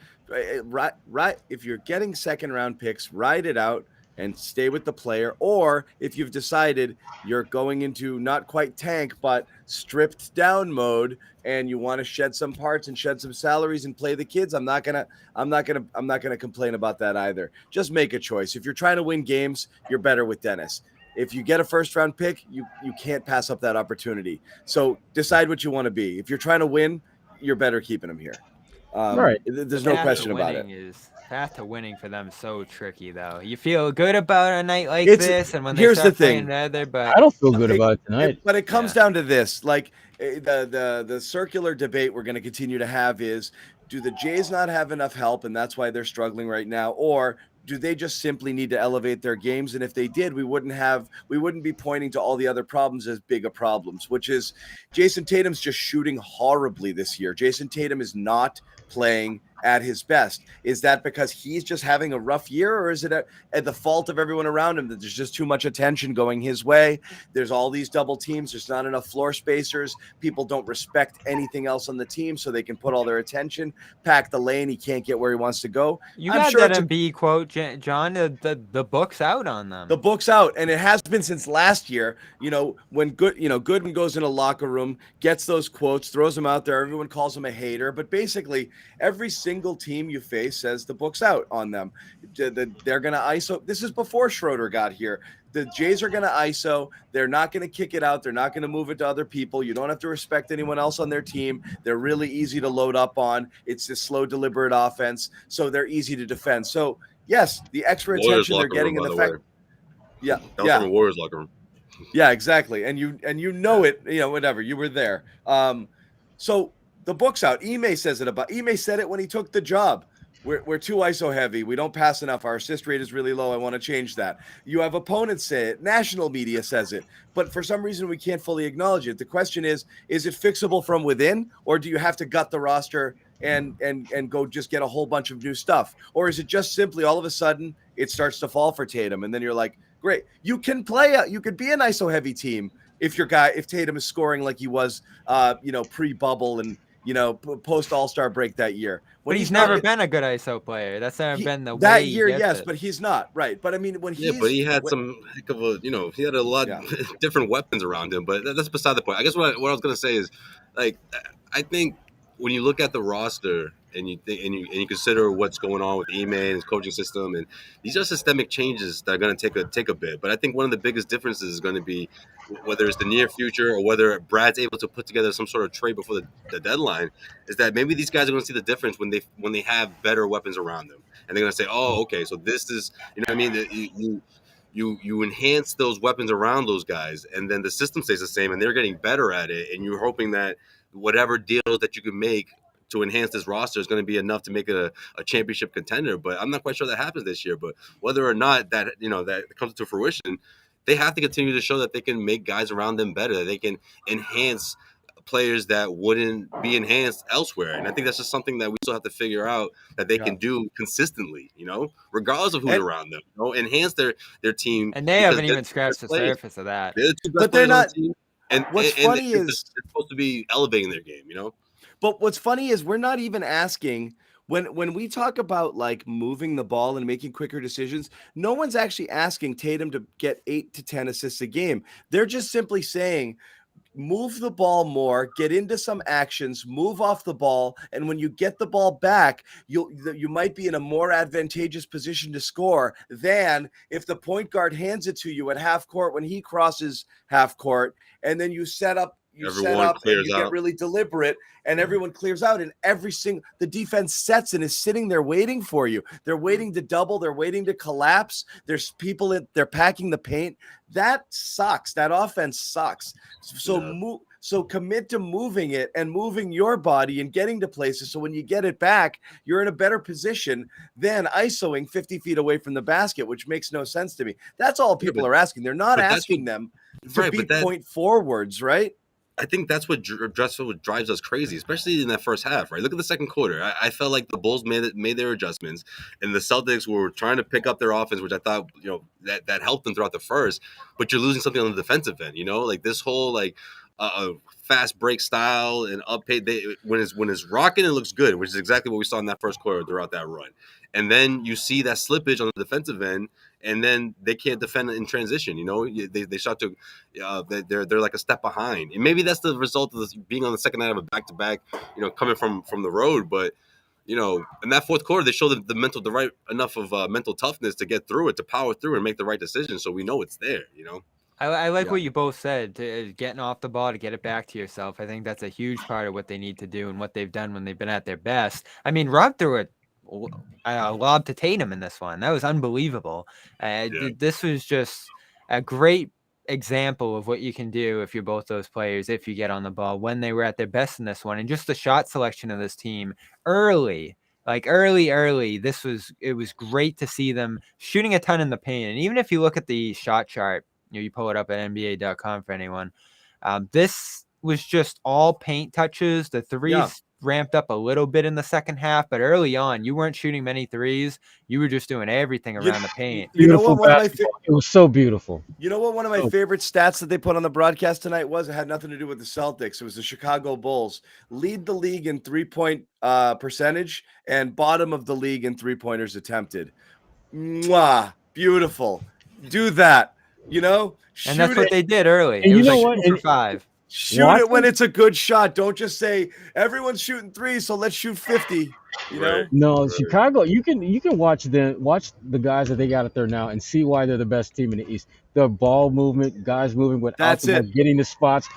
right. If you're getting second round picks, ride it out and stay with the player, or if you've decided you're going into not quite tank but stripped down mode and you want to shed some parts and shed some salaries and play the kids, I'm not gonna complain about that either. Just make a choice. If you're trying to win games, you're better with Dennis. If you get a first round pick, you can't pass up that opportunity. So decide what you want to be. If you're trying to win, you're better keeping him here. Right. There's no question about it. Path to winning for them so tricky, though. You feel good about a night like this, and when they start playing together, but I don't feel good about it tonight. But it comes down to this: like the circular debate we're going to continue to have is: do the Jays not have enough help, and that's why they're struggling right now, or do they just simply need to elevate their games? And if they did, we wouldn't be pointing to all the other problems as bigger problems, which is Jason Tatum's just shooting horribly this year. Jason Tatum is not playing at his best. Is that because he's just having a rough year, or is it at the fault of everyone around him that there's just too much attention going his way? There's all these double teams. There's not enough floor spacers. People don't respect anything else on the team, so they can put all their attention, pack the lane. He can't get where he wants to go. You got that Embiid quote, John. The book's out on them. The book's out, and it has been since last year. When Goodman goes in a locker room, gets those quotes, throws them out there. Everyone calls him a hater, but basically every single team you face says the book's out on them. They're going to ISO. This is before Schroeder got here. The Jays are going to ISO. They're not going to kick it out. They're not going to move it to other people. You don't have to respect anyone else on their team. They're really easy to load up on. It's this slow, deliberate offense, so they're easy to defend. So, yes, the extra attention they're getting in the fact. Yeah. That was from the Warriors locker room. Yeah, exactly. And you know it, whatever. You were there. So the book's out. Ime said it when he took the job. We're too ISO heavy. We don't pass enough. Our assist rate is really low. I want to change that. You have opponents say it. National media says it. But for some reason, we can't fully acknowledge it. The question is it fixable from within, or do you have to gut the roster and go just get a whole bunch of new stuff? Or is it just simply all of a sudden it starts to fall for Tatum, and then you're like, great, you can you could be an ISO heavy team if Tatum is scoring like he was, pre-bubble and post All-Star break that year. But he's never been a good ISO player. That's never been the way that year. Yes, but he's not right. But I mean, but he had some heck of a, he had a lot of different weapons around him. But that's beside the point. I guess what I was gonna say is, like, I think when you look at the roster and you think and you consider what's going on with Ime and his coaching system, and these are systemic changes that are going to take a bit. But I think one of the biggest differences is going to be whether it's the near future or whether Brad's able to put together some sort of trade before the deadline, is that maybe these guys are going to see the difference when they have better weapons around them, and they're going to say, oh, okay, so this is, you know what I mean, you enhance those weapons around those guys, and then the system stays the same, and they're getting better at it, and you're hoping that whatever deals that you can make to enhance this roster is going to be enough to make it a championship contender. But I'm not quite sure that happens this year. But whether or not that that comes to fruition, they have to continue to show that they can make guys around them better, that they can enhance players that wouldn't be enhanced elsewhere. And I think that's just something that we still have to figure out that they can do consistently, regardless of who's around them. Enhance their team. And they haven't even scratched the surface of that. They're the two best But they're players on not. the team, and What's funny is they're supposed to be elevating their game, But what's funny is we're not even asking when we talk about like moving the ball and making quicker decisions, no one's actually asking Tatum to get 8 to 10 assists a game. They're just simply saying, move the ball more, get into some actions, move off the ball, and when you get the ball back, you might be in a more advantageous position to score than if the point guard hands it to you at half court when he crosses half court, and then you set up and you get really deliberate and everyone clears out, and the defense sets and is sitting there waiting for you. They're waiting to double, they're waiting to collapse. There's people they're packing the paint. That sucks. That offense sucks. So commit to moving it and moving your body and getting to places. So when you get it back, you're in a better position than ISOing 50 feet away from the basket, which makes no sense to me. That's all people are asking. They're not asking them to be point forwards, right? I think that's what drives us crazy, especially in that first half, right? Look at the second quarter. I felt like the Bulls made their adjustments, and the Celtics were trying to pick up their offense, which I thought, that helped them throughout the first. But you're losing something on the defensive end, like this whole fast break style and up pay. When it's rocking, it looks good, which is exactly what we saw in that first quarter throughout that run. And then you see that slippage on the defensive end, and then they can't defend in transition. They start to they're like a step behind, and maybe that's the result of being on the second night of a back-to-back. Coming from the road, but in that fourth quarter, they showed the right enough of mental toughness to get through it, to power through and make the right decision. So we know it's there. I like what you both said, getting off the ball to get it back to yourself. I think that's a huge part of what they need to do and what they've done when they've been at their best. I mean, Rob threw a lob to Tatum in this one. That was unbelievable. This was just a great example of what you can do if you're both those players, if you get on the ball when they were at their best in this one. And just the shot selection of this team early. It was great to see them shooting a ton in the paint. And even if you look at the shot chart, you pull it up at NBA.com for anyone. This was just all paint touches. The threes ramped up a little bit in the second half, but early on, you weren't shooting many threes. You were just doing everything around the paint. It was so beautiful. You know what? One of my favorite stats that they put on the broadcast tonight was, it had nothing to do with the Celtics. It was the Chicago Bulls lead the league in 3-point percentage and bottom of the league in 3-pointers attempted. Mwah, beautiful. Do that. And that's what they did early. And it was you know what? 2 for 5. Shoot it when it's a good shot. Don't just say everyone's shooting 3, so let's shoot 50. No, Chicago. You can watch the guys that they got out there now and see why they're the best team in the East. The ball movement, guys moving without getting the spots.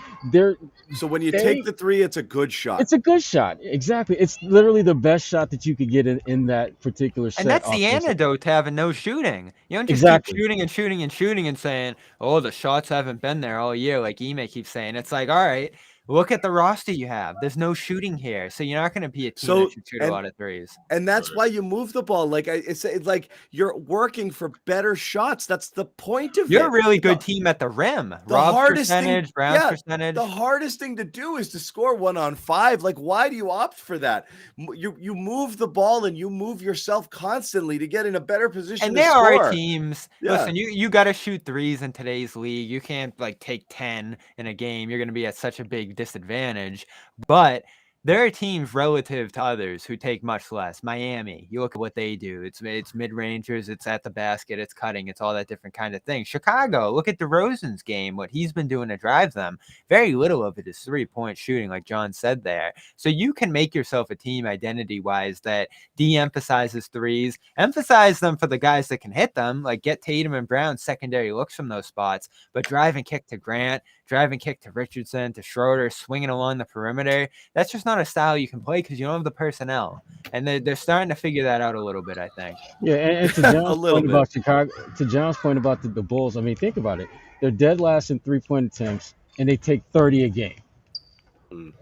So when you take the 3, it's a good shot. It's a good shot. Exactly. It's literally the best shot that you could get in that particular set. And that's the antidote to having no shooting. You don't just keep shooting and shooting and shooting and saying, oh, the shots haven't been there all year, like Ime keeps saying. It's like, all right, look at the roster you have. There's no shooting here. So you're not going to be a team that should shoot a lot of threes. And that's why you move the ball. It's like you're working for better shots. That's the point of it. You're a really good team at the rim. Rob's percentage, Brown's percentage. The hardest thing to do is to score 1 on 5. Like, why do you opt for that? You move the ball and you move yourself constantly to get in a better position and to there score. Are teams. Yeah. Listen, you got to shoot threes in today's league. You can't take 10 in a game. You're going to be at such a big disadvantage. But there are teams relative to others who take much less. Miami, you look at what they do. It's mid-rangers, it's at the basket, it's cutting, it's all that different kind of thing. Chicago, look at DeRozan's game, what he's been doing to drive them. Very little of it is three-point shooting, like John said there. So you can make yourself a team identity-wise that de-emphasizes threes, emphasize them for the guys that can hit them, like get Tatum and Brown secondary looks from those spots, but drive and kick to Grant, drive and kick to Richardson, to Schroeder, swinging along the perimeter. That's just not a style you can play because you don't have the personnel. And they're starting to figure that out a little bit, I think. Yeah, and to John's point about Chicago, to John's point about the Bulls, I mean, think about it. They're dead last in three-point attempts, and they take 30 a game.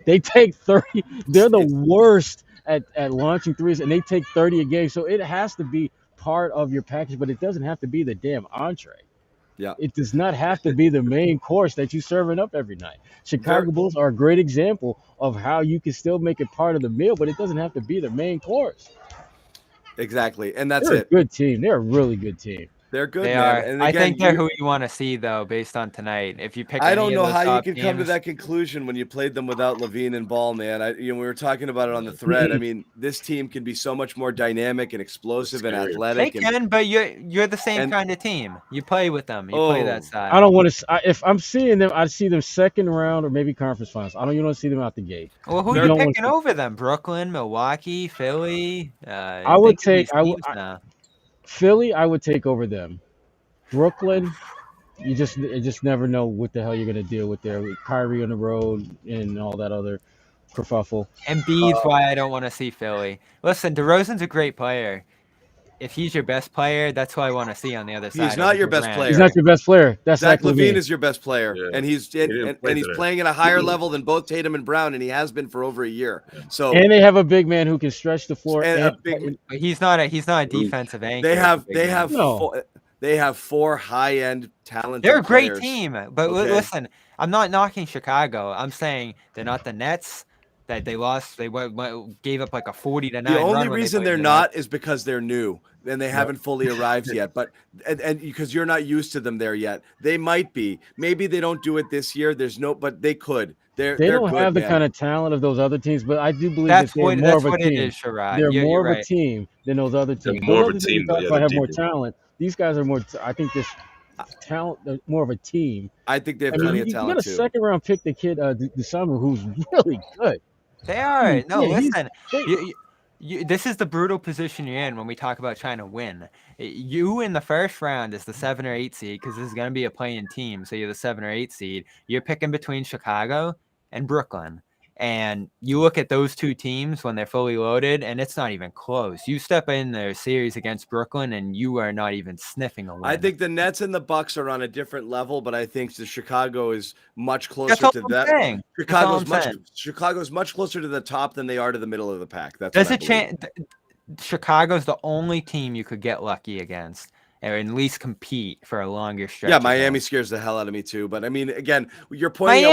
They take 30. They're the worst at launching threes, and they take 30 a game. So it has to be part of your package, but it doesn't have to be the damn entree. Yeah. It does not have to be the main course that you're serving up every night. Chicago Bulls are a great example of how you can still make it part of the meal, but it doesn't have to be the main course. Exactly. And that's They're it. A good team. They're a really good team. They're good, They man. are. And I again, think they're who you want to see, though, based on tonight. If you pick, I don't any know of those how you top could come to teams- that conclusion when you played them without Levine and Ball, man. We were talking about it on the thread. I mean, this team can be so much more dynamic and explosive and athletic. They can, but you're the same kind of team. You play with them. You play that side. I don't want to. If I'm seeing them, I see them second round or maybe conference finals. I don't even want to see them out the gate. Well, who are you picking over them? Brooklyn, Milwaukee, Philly. I would take. Philly. I would take over them. Brooklyn, you just never know what the hell you're gonna deal with there with Kyrie on the road and all that other kerfuffle. Embiid's why I don't want to see Philly. Listen, DeRozan's a great player. If he's your best player, that's who I want to see on the other side. He's not your best player. He's not your best player. That's Zach LaVine is your best player, and he's he's playing at a higher level than both Tatum and Brown, and he has been for over a year. So and they have a big man who can stretch the floor. He's not a defensive anchor. They have four high-end talented They're a great players. team, but listen, I'm not knocking Chicago. I'm saying they're not the Nets that they lost. They gave up like a 40-9. The only reason they're not is because they're new and they haven't fully arrived yet. But and because you're not used to them there yet, they might be. Maybe they don't do it this year. But they could. They don't good, have the man. kind of talent of those other teams, but I do believe that they're more of a team. It is, Sherrod. They're more of a team than those other teams. They're more of a team. They have more talent. These guys are more. I think this talent. They're more of a team. I think they have plenty of talent too. You got a second round pick, the kid DeSummer, who's really good. They are. No, listen. This is the brutal position you're in when we talk about trying to win. You in the first round is the 7 or 8 seed because this is going to be a playing team. So you're the 7 or 8 seed. You're picking between Chicago and Brooklyn. And you look at those two teams when they're fully loaded, and it's not even close. You step in their series against Brooklyn, and you are not even sniffing a win. I think the Nets and the Bucks are on a different level, but I think the Chicago is much closer to that. Chicago's much closer to the top than they are to the middle of the pack. There's a chance. Chicago's the only team you could get lucky against, or at least compete for a longer stretch. Yeah, Miami scares the hell out of me too. But I mean, again, you're pointing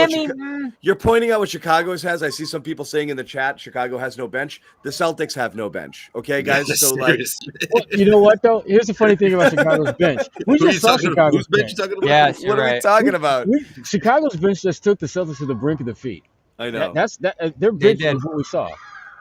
out what Chicago has. I see some people saying in the chat, Chicago has no bench. The Celtics have no bench. Okay, guys. Yeah, so well, you know what though? Here's the funny thing about Chicago's bench. We just saw Chicago's bench. Yes, what are we talking about? Chicago's bench just took the Celtics to the brink of defeat. I know. Their bench is what we saw.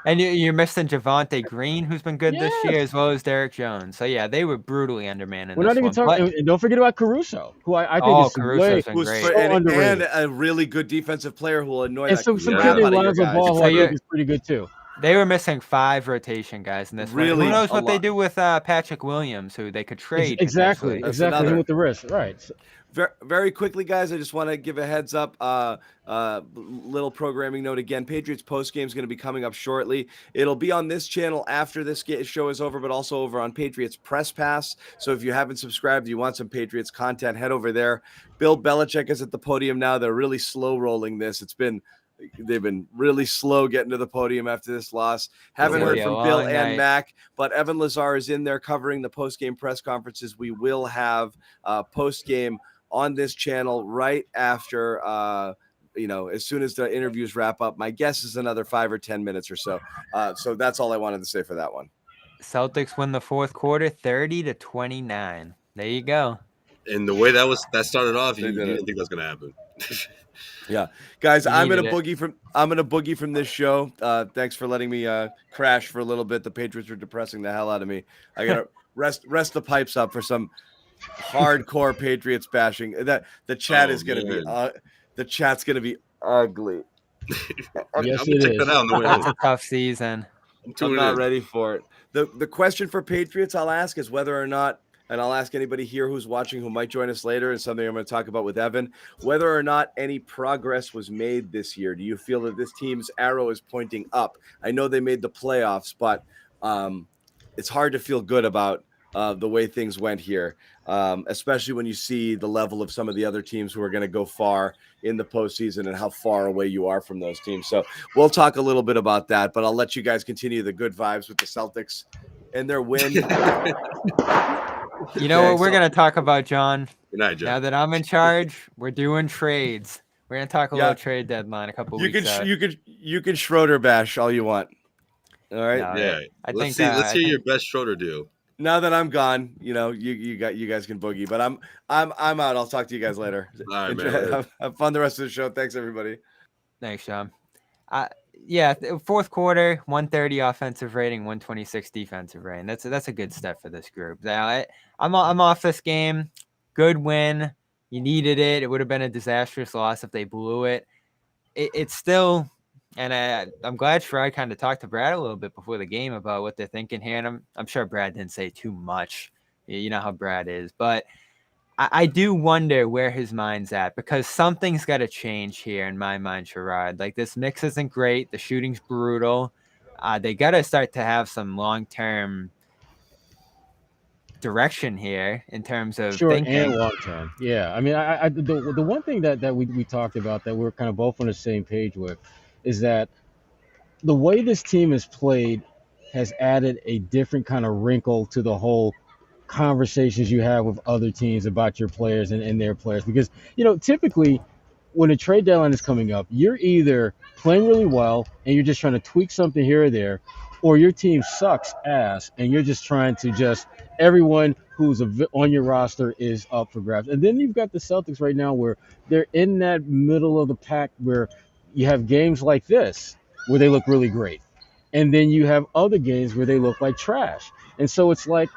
And you're missing Javonte Green, who's been good this year, as well as Derek Jones. So, yeah, they were brutally undermanned. We're not even talking. And don't forget about Caruso, who I think is Caruso's been great. And a really good defensive player who will annoy and some kid in Lonzo Ball who I think is pretty good, too. They were missing 5 rotation guys in this really. Who knows what they do with Patrick Williams, who they could trade. Exactly. With the risk. Right. Very, very quickly, guys, I just want to give a heads up. Little programming note again. Patriots Postgame is going to be coming up shortly. It'll be on this channel after this show is over, but also over on Patriots Press Pass. So if you haven't subscribed, you want some Patriots content, head over there. Bill Belichick is at the podium now. They're really slow rolling this. They've been really slow getting to the podium after this loss. Haven't heard from Bill and Mac, but Evan Lazar is in there covering the post-game press conferences. We will have post-game on this channel right after, as soon as the interviews wrap up. My guess is another 5 or 10 minutes or so. So that's all I wanted to say for that one. Celtics win the fourth quarter, 30-29. There you go. And the way that started off, you didn't think that was going to happen. Yeah, guys, You I'm gonna needed it. boogie from this show. Thanks for letting me crash for a little bit. The Patriots are depressing the hell out of me. I gotta rest the pipes up for some hardcore Patriots bashing. That the chat Oh is gonna be man, the chat's gonna be ugly. I'm Yes, gonna it check that is. out on the way It's home. a tough season. I'm I'm tuning not in. ready for it. The question for Patriots I'll ask is whether or not, and I'll ask anybody here who's watching who might join us later, and something I'm going to talk about with Evan, whether or not any progress was made this year. Do you feel that this team's arrow is pointing up? I know they made the playoffs, but it's hard to feel good about the way things went here, especially when you see the level of some of the other teams who are going to go far in the postseason and how far away you are from those teams. So we'll talk a little bit about that, but I'll let you guys continue the good vibes with the Celtics and their win. You know what we're gonna talk about, John? Good night, Joe. Now that I'm in charge, we're doing trades. We're gonna talk a Yeah. little trade deadline a couple weeks out. You can Schroeder bash all you want. All right. No, Yeah, I let's think, see. Let's I hear think your best Schroeder deal. Now that I'm gone, you guys can boogie, but I'm out. I'll talk to you guys later. All right, Enjoy, man. have fun the rest of the show. Thanks everybody. Thanks, John. Yeah, fourth quarter, 130 offensive rating, 126 defensive rating. That's a good step for this group. Now, I'm off this game. Good win. You needed it. It would have been a disastrous loss if they blew it. It's still, and I'm glad Sherrod kind of talked to Brad a little bit before the game about what they're thinking here. And I'm sure Brad didn't say too much. You know how Brad is, but I do wonder where his mind's at, because something's got to change here in my mind, Sherrod. Like, this mix isn't great. The shooting's brutal. They got to start to have some long-term direction here in terms of Short thinking. and long term. Yeah. I mean, the one thing that we talked about that we're kind of both on the same page with is that the way this team has played has added a different kind of wrinkle to the whole conversations you have with other teams about your players and their players. Because, typically when a trade deadline is coming up, you're either playing really well and you're just trying to tweak something here or there, or your team sucks ass and you're just trying to everyone who's on your roster is up for grabs. And then you've got the Celtics right now where they're in that middle of the pack where you have games like this where they look really great. And then you have other games where they look like trash. And so it's like,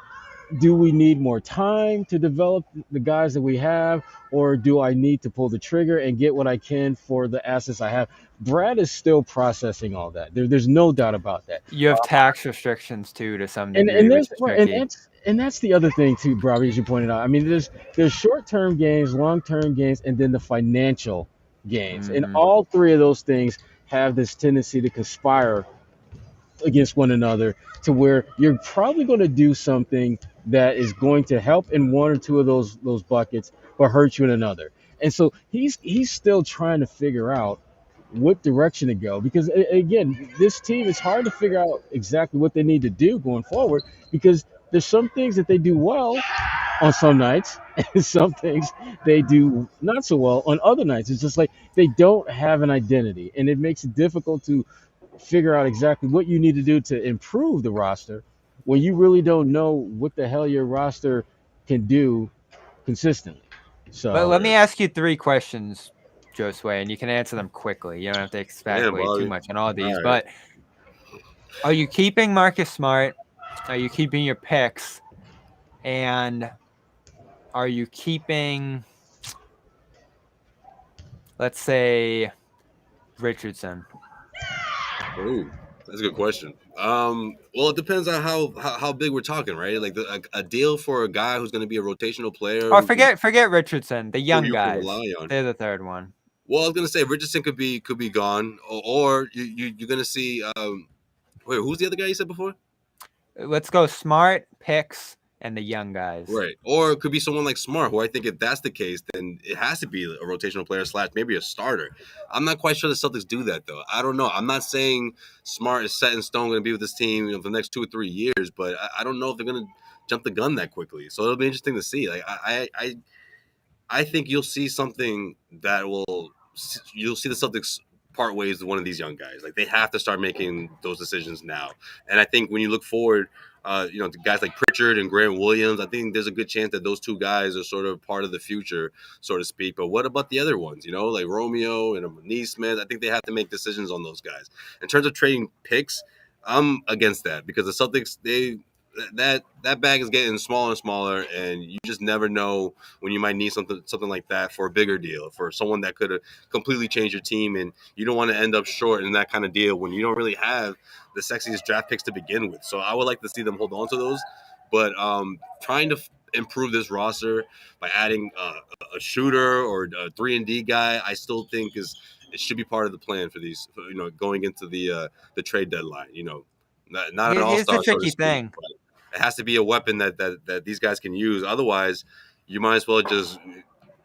do we need more time to develop the guys that we have, or do I need to pull the trigger and get what I can for the assets I have? Brad is still processing all that. There's no doubt about that. You have tax restrictions too, to some degree, And which there's is tricky. and that's the other thing too, Bobby, as you pointed out. I mean, there's short-term gains, long-term gains, and then the financial gains. And all three of those things have this tendency to conspire against one another, to where you're probably going to do something that is going to help in one or two of those buckets, but hurt you in another. And so he's still trying to figure out what direction to go, because again, this team, is hard to figure out exactly what they need to do going forward, because there's some things that they do well on some nights and some things they do not so well on other nights. It's just like they don't have an identity, and it makes it difficult to figure out exactly what you need to do to improve the roster when you really don't know what the hell your roster can do consistently. So, But let me ask you 3 questions, Josue, and you can answer them quickly. You don't have to speculate too much on all these. But are you keeping Marcus Smart? Are you keeping your picks? And are you keeping, let's say, Richardson? Ooh, that's a good question. Well, it depends on how big we're talking, right? Like a deal for a guy who's going to be a rotational player. Or forget Richardson, the young guys. Rely on. They're the third one. Well, I was going to say Richardson could be gone, or you're going to see. Wait, who's the other guy you said before? Let's go Smart, picks, and the young guys. Right. Or it could be someone like Smart, who I think if that's the case, then it has to be a rotational player / maybe a starter. I'm not quite sure the Celtics do that, though. I don't know. I'm not saying Smart is set in stone going to be with this team for the next 2 or 3 years, but I don't know if they're going to jump the gun that quickly. So it'll be interesting to see. Like I think you'll see something that you'll see the Celtics part ways with one of these young guys. Like, they have to start making those decisions now. And I think when you look forward, to guys like Pritchard and Grant Williams, I think there's a good chance that those two guys are sort of part of the future, so to speak. But what about the other ones? Like Romeo and Neesmith. I think they have to make decisions on those guys. In terms of trading picks, I'm against that, because the Celtics, that bag is getting smaller and smaller, and you just never know when you might need something like that for a bigger deal, for someone that could completely change your team, and you don't want to end up short in that kind of deal when you don't really have the sexiest draft picks to begin with. So I would like to see them hold on to those, but trying to improve this roster by adding a shooter or a 3-and-D guy, I still think it should be part of the plan for these, going into the trade deadline. Not an Here's all-star, the so to tricky speak, thing. but it has to be a weapon that these guys can use. Otherwise, you might as well just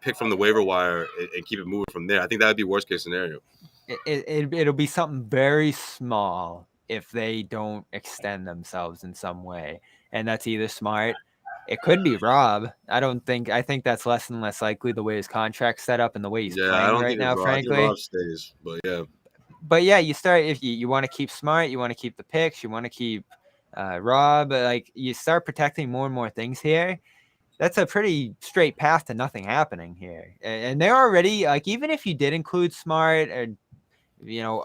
pick from the waiver wire and keep it moving from there. I think that would be worst case scenario. It'll be something very small if they don't extend themselves in some way, and that's either Smart. It could be Rob. I think that's less and less likely the way his contract's set up and the way he's I playing don't right think now, it's Rob. I think frankly. Rob stays, but yeah. But yeah, you start if you want to keep Smart, you want to keep the picks, you want to keep Rob. Like, you start protecting more and more things here. That's a pretty straight path to nothing happening here. And they're already, like, even if you did include Smart or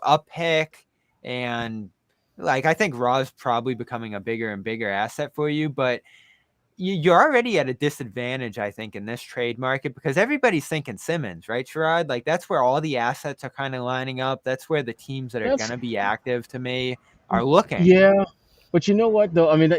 a pick, and like, I think Rob's probably becoming a bigger and bigger asset for you, but you're already at a disadvantage, I think, in this trade market, because everybody's thinking Simmons, right, Sherrod? Like, that's where all the assets are kind of lining up. That's where the teams that are going to be active, to me, are looking. Yeah, but you know what though? I mean,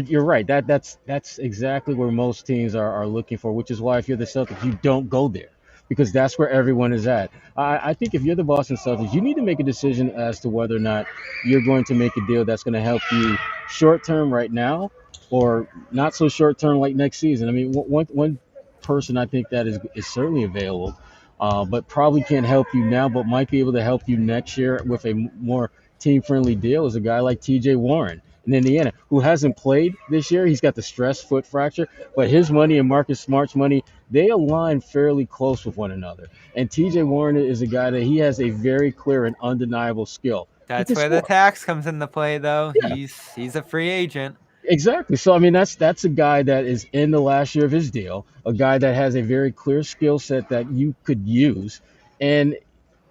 you're right. That's exactly where most teams are looking for, which is why if you're the Celtics, you don't go there, because that's where everyone is at. I think if you're the Boston Celtics, you need to make a decision as to whether or not you're going to make a deal that's going to help you short term right now, or not so short term like next season. I mean, one person I think that is certainly available, but probably can't help you now, but might be able to help you next year with a more team-friendly deal is a guy like T.J. Warren in Indiana, who hasn't played this year. He's got the stress foot fracture, but his money and Marcus Smart's money, they align fairly close with one another. And T.J. Warren is a guy that he has a very clear and undeniable skill. That's where the tax comes into play, though. Yeah. He's a free agent. Exactly. So I mean, that's a guy that is in the last year of his deal, a guy that has a very clear skill set that you could use, and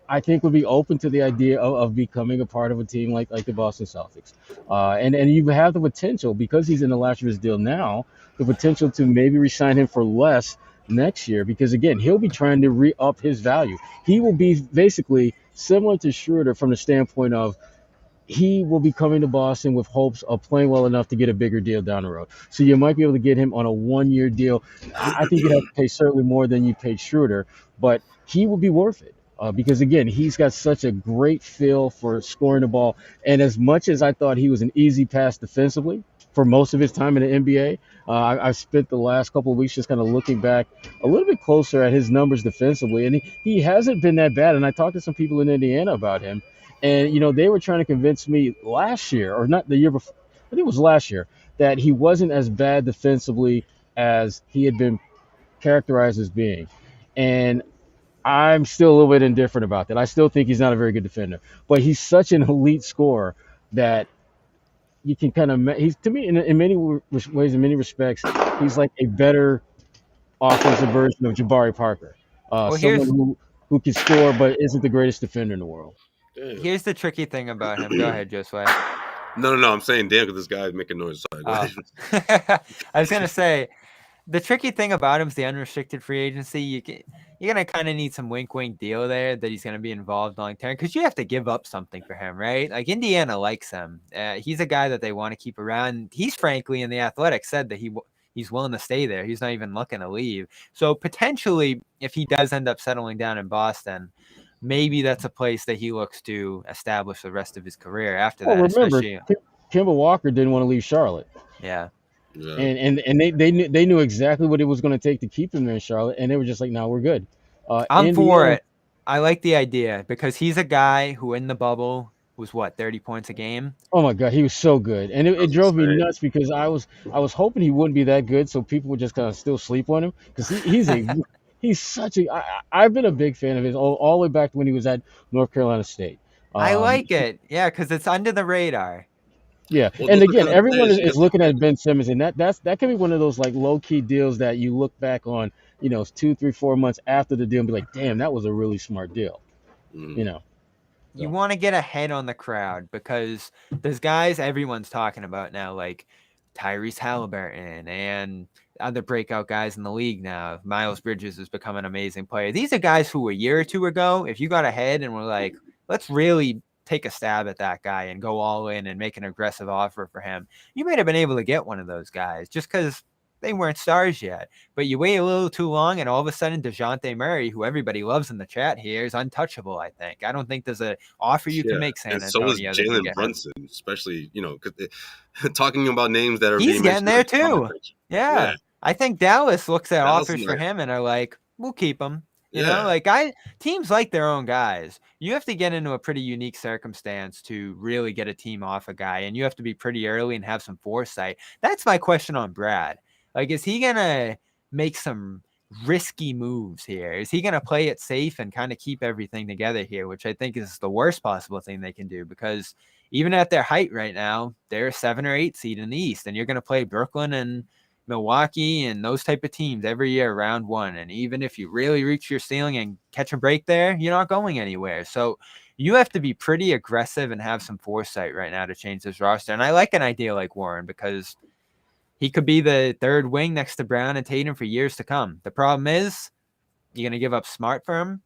I think would be open to the idea of becoming a part of a team like the Boston Celtics. And you have the potential, because he's in the last year of his deal now, the potential to maybe re-sign him for less next year, because again, he'll be trying to re-up his value. He will be basically similar to Schroeder from the standpoint of he will be coming to Boston with hopes of playing well enough to get a bigger deal down the road. So you might be able to get him on a 1-year deal. I think you'd have to pay certainly more than you paid Schroeder, but he will be worth it. Because again, he's got such a great feel for scoring the ball. And as much as I thought he was an easy pass defensively for most of his time in the NBA, I've spent the last couple of weeks just kind of looking back a little bit closer at his numbers defensively, and he hasn't been that bad. And I talked to some people in Indiana about him, and they were trying to convince me last year, or not the year before, I think it was last year, that he wasn't as bad defensively as he had been characterized as being. And I'm still a little bit indifferent about that. I still think he's not a very good defender, but he's such an elite scorer that you can kind of, he's, to me, in many ways, in many respects, he's like a better offensive version of Jabari Parker. Someone who can score but isn't the greatest defender in the world. Here's the tricky thing about him. Go ahead, Josue. No. I'm saying damn, because this guy is making noise. Sorry. I was going to say, the tricky thing about him is the unrestricted free agency. You're going to kind of need some wink deal there that he's going to be involved long term, because you have to give up something for him, right? Like, Indiana likes him. He's a guy that they want to keep around. He's frankly, in the Athletic, said that he's willing to stay there. He's not even looking to leave. So potentially, if he does end up settling down in Boston, maybe that's a place that he looks to establish the rest of his career after that. Remember, Kemba Walker didn't want to leave Charlotte. Yeah. Yeah. And they knew exactly what it was going to take to keep him there in Charlotte, and they were just like, "No, we're good." I'm for it. I like the idea, because he's a guy who in the bubble was 30 points a game. Oh my God, he was so good, and it drove me nuts, because I was hoping he wouldn't be that good, so people would just kind of still sleep on him, because He's such a. I've been a big fan of his all the way back to when he was at North Carolina State. I like it. Yeah, because it's under the radar. Yeah, Well, and those are again, kind of everyone players you is have to looking get. at Ben Simmons, and that can be one of those like low key deals that you look back on, 2, 3, 4 months after the deal and be like, damn, that was a really smart deal. Mhm. You So want to get ahead on the crowd because there's guys everyone's talking about now, like Tyrese Halliburton and other breakout guys in the league now. Miles Bridges has become an amazing player. These are guys who a year or two ago, if you got ahead and were like, let's really take a stab at that guy and go all in and make an aggressive offer for him, you might have been able to get one of those guys just because they weren't stars yet. But you wait a little too long, and all of a sudden, DeJounte Murray, who everybody loves in the chat here, is untouchable, I think. I don't think there's an offer you can Yeah, make San and so is Antonio that can Jalen get him. Brunson, especially 'cause talking about names that are He's being getting mentioned in there this too. conversation. Yeah, Yeah. I think Dallas looks at Dallas is offers for nice. him and are like, we'll keep him. Yeah, Like teams like their own guys. You have to get into a pretty unique circumstance to really get a team off a guy, and you have to be pretty early and have some foresight. That's my question on Brad. Like, is he gonna make some risky moves here? Is he gonna play it safe and kind of keep everything together here, which I think is the worst possible thing they can do because even at their height right now, they're a 7 or 8 seed in the East, and you're going to play Brooklyn and Milwaukee and those type of teams every year round one. And even if you really reach your ceiling and catch a break there, you're not going anywhere. So you have to be pretty aggressive and have some foresight right now to change this roster. And I like an idea like Warren because he could be the third wing next to Brown and Tatum for years to come. The problem is you're going to give up Smart for him.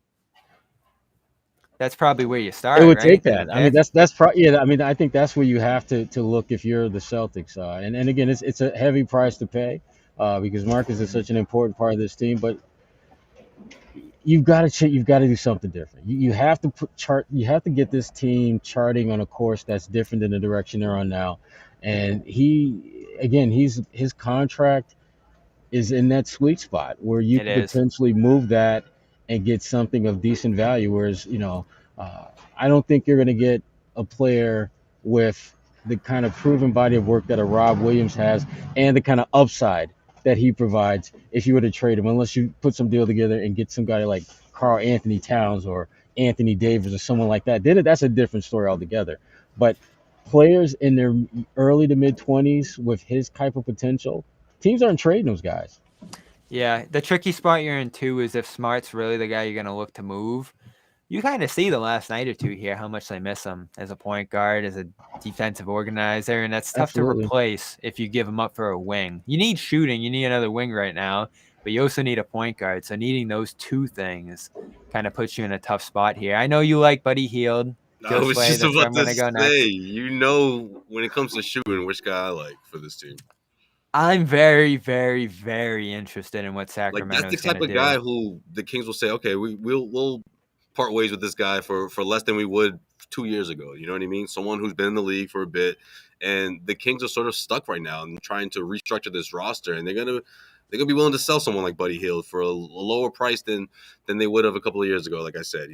That's probably where you it start, would take right? In the that. I mean, pick. that's probably yeah. I mean, I think that's where you have to look if you're the Celtics. And again, it's a heavy price to pay because Marcus is such an important part of this team. But you've got to do something different. You have to you have to get this team charting on a course that's different than the direction they're on now. And his contract is in that sweet spot where you It could is. potentially move that and get something of decent value. Whereas, I don't think you're going to get a player with the kind of proven body of work that a Rob Williams has and the kind of upside that he provides if you were to trade him, unless you put some deal together and get some guy like Carl Anthony Towns or Anthony Davis or someone like that. Then that's a different story altogether. But players in their early to mid 20s with his type of potential, teams aren't trading those guys. Yeah, the tricky spot you're in too is if Smart's really the guy you're going to look to move. You kind of see the last night or two here how much they miss him as a point guard, as a defensive organizer, and that's tough to Absolutely. replace if you give him up for a wing. You need shooting, you need another wing right now, but you also need a point guard. So needing those two things kind of puts you in a tough spot here. I know you like Buddy Hield. I was Josue, just that's where about I'm going to to go say, next. when it comes to shooting, which guy I like for this team. I'm very, very, very interested in what Like that's Sacramento the is going type to of guy do. who the Kings will say, okay, we'll part ways with this guy for less than we would 2 years ago. You know what I mean? Someone who's been in the league for a bit, and the Kings are sort of stuck right now and trying to restructure this roster, and they're gonna be willing to sell someone like Buddy Hield for a lower price than they would have a couple of years ago. Like I said,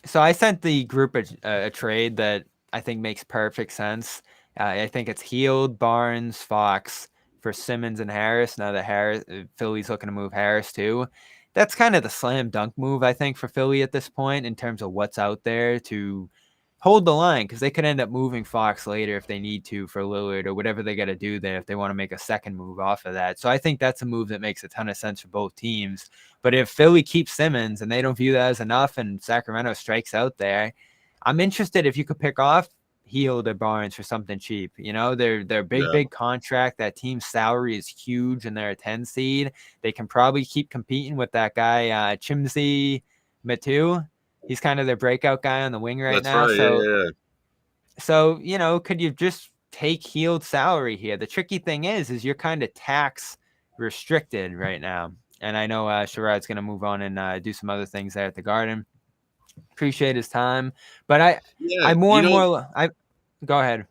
So I sent the group a trade that I think makes perfect sense. I think it's Heald, Barnes, Fox for Simmons and Harris. Now that Philly's looking to move Harris too. That's kind of the slam dunk move, I think, for Philly at this point in terms of what's out there to hold the line because they could end up moving Fox later if they need to for Lillard or whatever they got to do there if they want to make a second move off of that. So I think that's a move that makes a ton of sense for both teams. But if Philly keeps Simmons and they don't view that as enough and Sacramento strikes out there, I'm interested if you could pick off Hield or Barnes for something cheap. They're yeah, big contract. That team's salary is huge and they're a 10 seed. They can probably keep competing with that guy, Chimzi Matu. He's kind of their breakout guy on the wing right that's now. right. Yeah. So could you just take Hield's salary here? The tricky thing is you're kind of tax restricted right now. And I know Sherrod's going to move on and do some other things there at the Garden. Appreciate his time, but Yeah, I go ahead.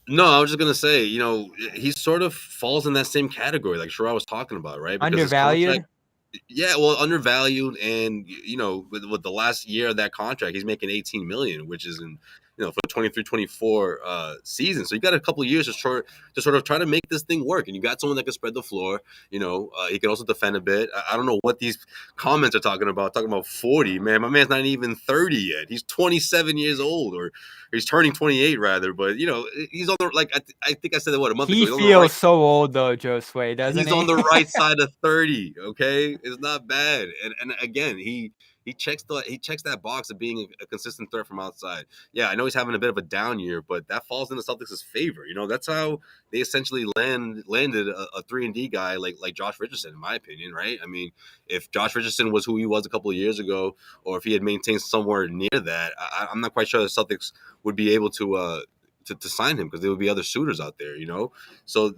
no, I was just gonna say, he sort of falls in that same category, like Sherrod was talking about, right? Because his contract, Undervalued. yeah, well, undervalued, and with the last year of that contract, he's making $18 million, which is for 23-24 season. So you got a couple of years to sort of try to make this thing work. And you got someone that can spread the floor. You know, he can also defend a bit. I don't know what these comments are talking about 40. Man, my man's not even 30 yet. He's 27 years old, or he's turning 28 rather. But, you know, he's on the, like, I think I said that, a month ago. He feels so old, though, Josue, doesn't he? He's on the right side of 30, okay? It's not bad. And again, he checks that box of being a consistent threat from outside. Yeah, I know he's having a bit of a down year, but that falls in the Celtics' favor. You know, that's how they essentially landed a 3-and-D guy like Josh Richardson, in my opinion, right? I mean, if Josh Richardson was who he was a couple of years ago, or if he had maintained somewhere near that, I'm not quite sure the Celtics would be able to sign him, because there would be other suitors out there, you know. So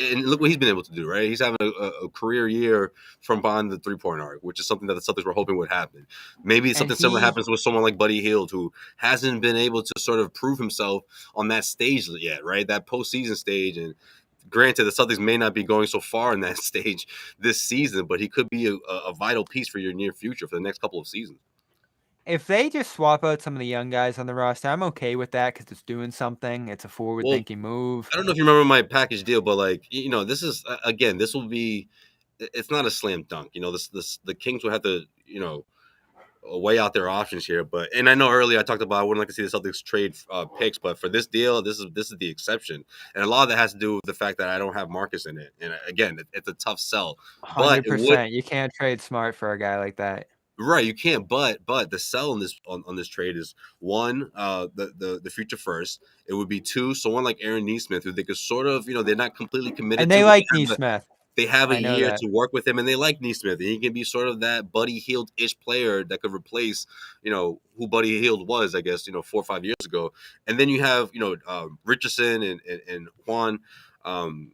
and look what he's been able to do, right? He's having a career year from behind the 3-point arc, which is something that the Celtics were hoping would happen. Maybe something similar happens with someone like Buddy Hield, who hasn't been able to sort of prove himself on that stage yet, right? That postseason stage. And granted, the Celtics may not be going so far in that stage this season, but he could be a vital piece for your near future for the next couple of seasons. If they just swap out some of the young guys on the roster, I'm okay with that, because it's doing something. It's a forward-thinking move. I don't know if you remember my package deal, but, like, you know, this is, again, this will be, it's not a slam dunk. You know, the Kings will have to, you know, weigh out their options here. And I know earlier I talked about I wouldn't like to see the Celtics trade picks, but for this deal, this is the exception. And a lot of that has to do with the fact that I don't have Marcus in it. And again, it's a tough sell. 100%. You can't trade Smart for a guy like that. Right, you can't. But the sell on this trade is, one, the future first. It would be, two, someone like Aaron Nesmith, who they could sort of, you know, they're not completely committed. And they like Nesmith. They have a year to work with him, and they like Nesmith. And he can be sort of that Buddy Hield-ish player that could replace, you know, who Buddy Hield was, I guess, you know, 4 or 5 years ago. And then you have, you know, Richardson and Juan. Hernan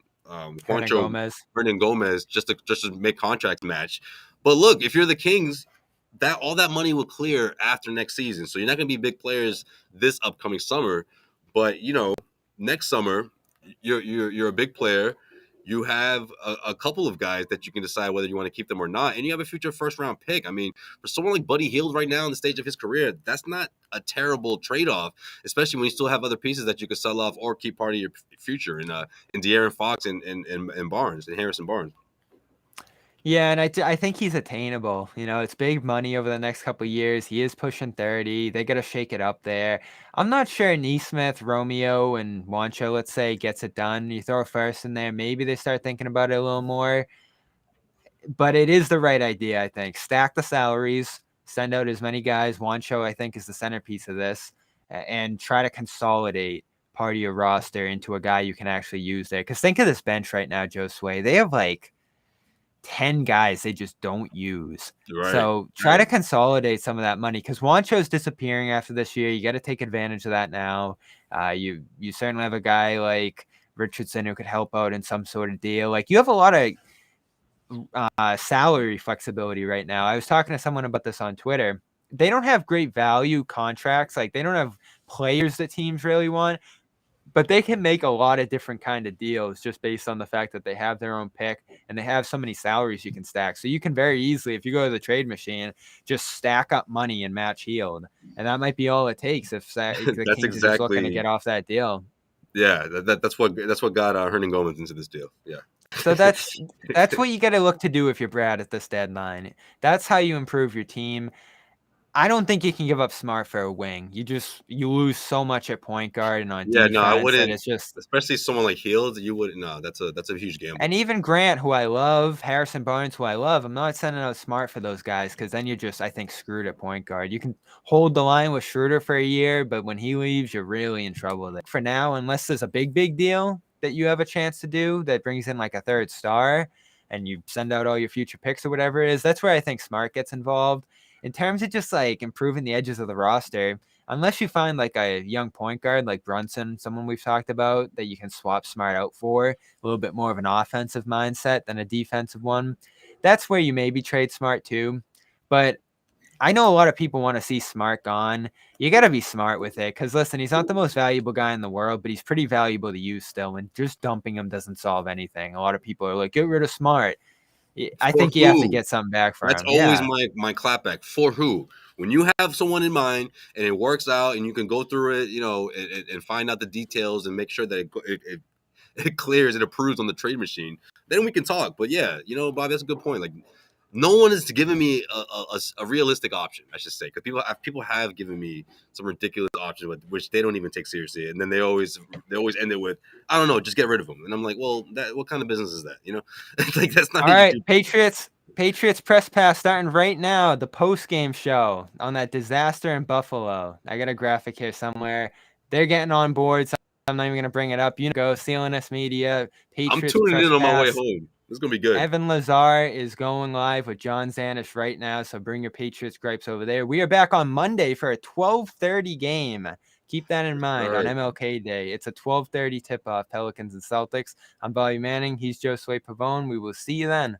Gomez, just to make contract match. But look, if you're the Kings, that all that money will clear after next season. So you're not going to be big players this upcoming summer, but, you know, next summer you're a big player. You have a couple of guys that you can decide whether you want to keep them or not, and you have a future first-round pick. I mean, for someone like Buddy Hield right now in the stage of his career, that's not a terrible trade-off, especially when you still have other pieces that you could sell off or keep part of your future in De'Aaron Fox and Barnes and Harrison Barnes. Yeah, and I think he's attainable. You know, it's big money over the next couple of years. He is pushing 30. They got to shake it up there. I'm not sure Nesmith, Romeo, and Juancho, let's say, gets it done. You throw a first in there, maybe they start thinking about it a little more. But it is the right idea, I think. Stack the salaries, send out as many guys. Juancho, I think, is the centerpiece of this, and try to consolidate part of your roster into a guy you can actually use there. Because think of this bench right now, Josue. They have like 10 guys they just don't use. Right. So try to consolidate some of that money, because Juancho's disappearing after this year. You got to take advantage of that now. You certainly have a guy like Richardson who could help out in some sort of deal. Like, you have a lot of salary flexibility right now. I was talking to someone about this on Twitter. They don't have great value contracts. Like, they don't have players that teams really want, but they can make a lot of different kind of deals just based on the fact that they have their own pick and they have so many salaries you can stack. So you can very easily, if you go to the trade machine, just stack up money and match Hield. And that might be all it takes if the Kings are just looking to get off that deal. Yeah, that's what got Hernan Gomez into this deal. Yeah. So that's what you got to look to do if you're Brad at this deadline. That's how you improve your team. I don't think you can give up Smart for a wing. You lose so much at point guard and on defense. No, I wouldn't. It's just, especially someone like Hield, you wouldn't. No, that's a huge gamble. And even Grant, who I love, Harrison Barnes, who I love, I'm not sending out Smart for those guys, because then you're just, I think, screwed at point guard. You can hold the line with Schroeder for a year, but when he leaves, you're really in trouble there. For now, unless there's a big deal that you have a chance to do that brings in like a third star, and you send out all your future picks or whatever it is, that's where I think Smart gets involved. In terms of just like improving the edges of the roster, unless you find like a young point guard like Brunson, someone we've talked about, that you can swap Smart out for, a little bit more of an offensive mindset than a defensive one, that's where you maybe trade Smart too. But I know a lot of people want to see Smart gone. You got to be smart with it, because listen, he's not the most valuable guy in the world, but he's pretty valuable to use still, and just dumping him doesn't solve anything. A lot of people are like, get rid of Smart. I For think you have to who? get something back for That's him. always Yeah. my clapback. For who? When you have someone in mind and it works out and you can go through it, and find out the details and make sure that it clears and approves on the trade machine, then we can talk. But yeah, Bob, that's a good point. Like, no one is giving me a realistic option, I should say, because people have given me some ridiculous options which they don't even take seriously, and then they always end it with, I don't know, just get rid of them, and I'm like, well, what kind of business is that? It's like, that's not All how you right, do. Patriots press pass starting right now. The post-game show on that disaster in Buffalo. I got a graphic here somewhere. They're getting on board. So I'm not even going to bring it up. Go, CLNS Media, I'm Patriots tuning press in on my way pass. home. This is gonna be good. Evan Lazar is going live with John Zanish right now, so bring your Patriots gripes over there. We are back on Monday for a 12:30 game. Keep that in mind on MLK Day. It's a 12:30 tip-off, Pelicans and Celtics. I'm Bobby Manning. He's Josue Pavon. We will see you then.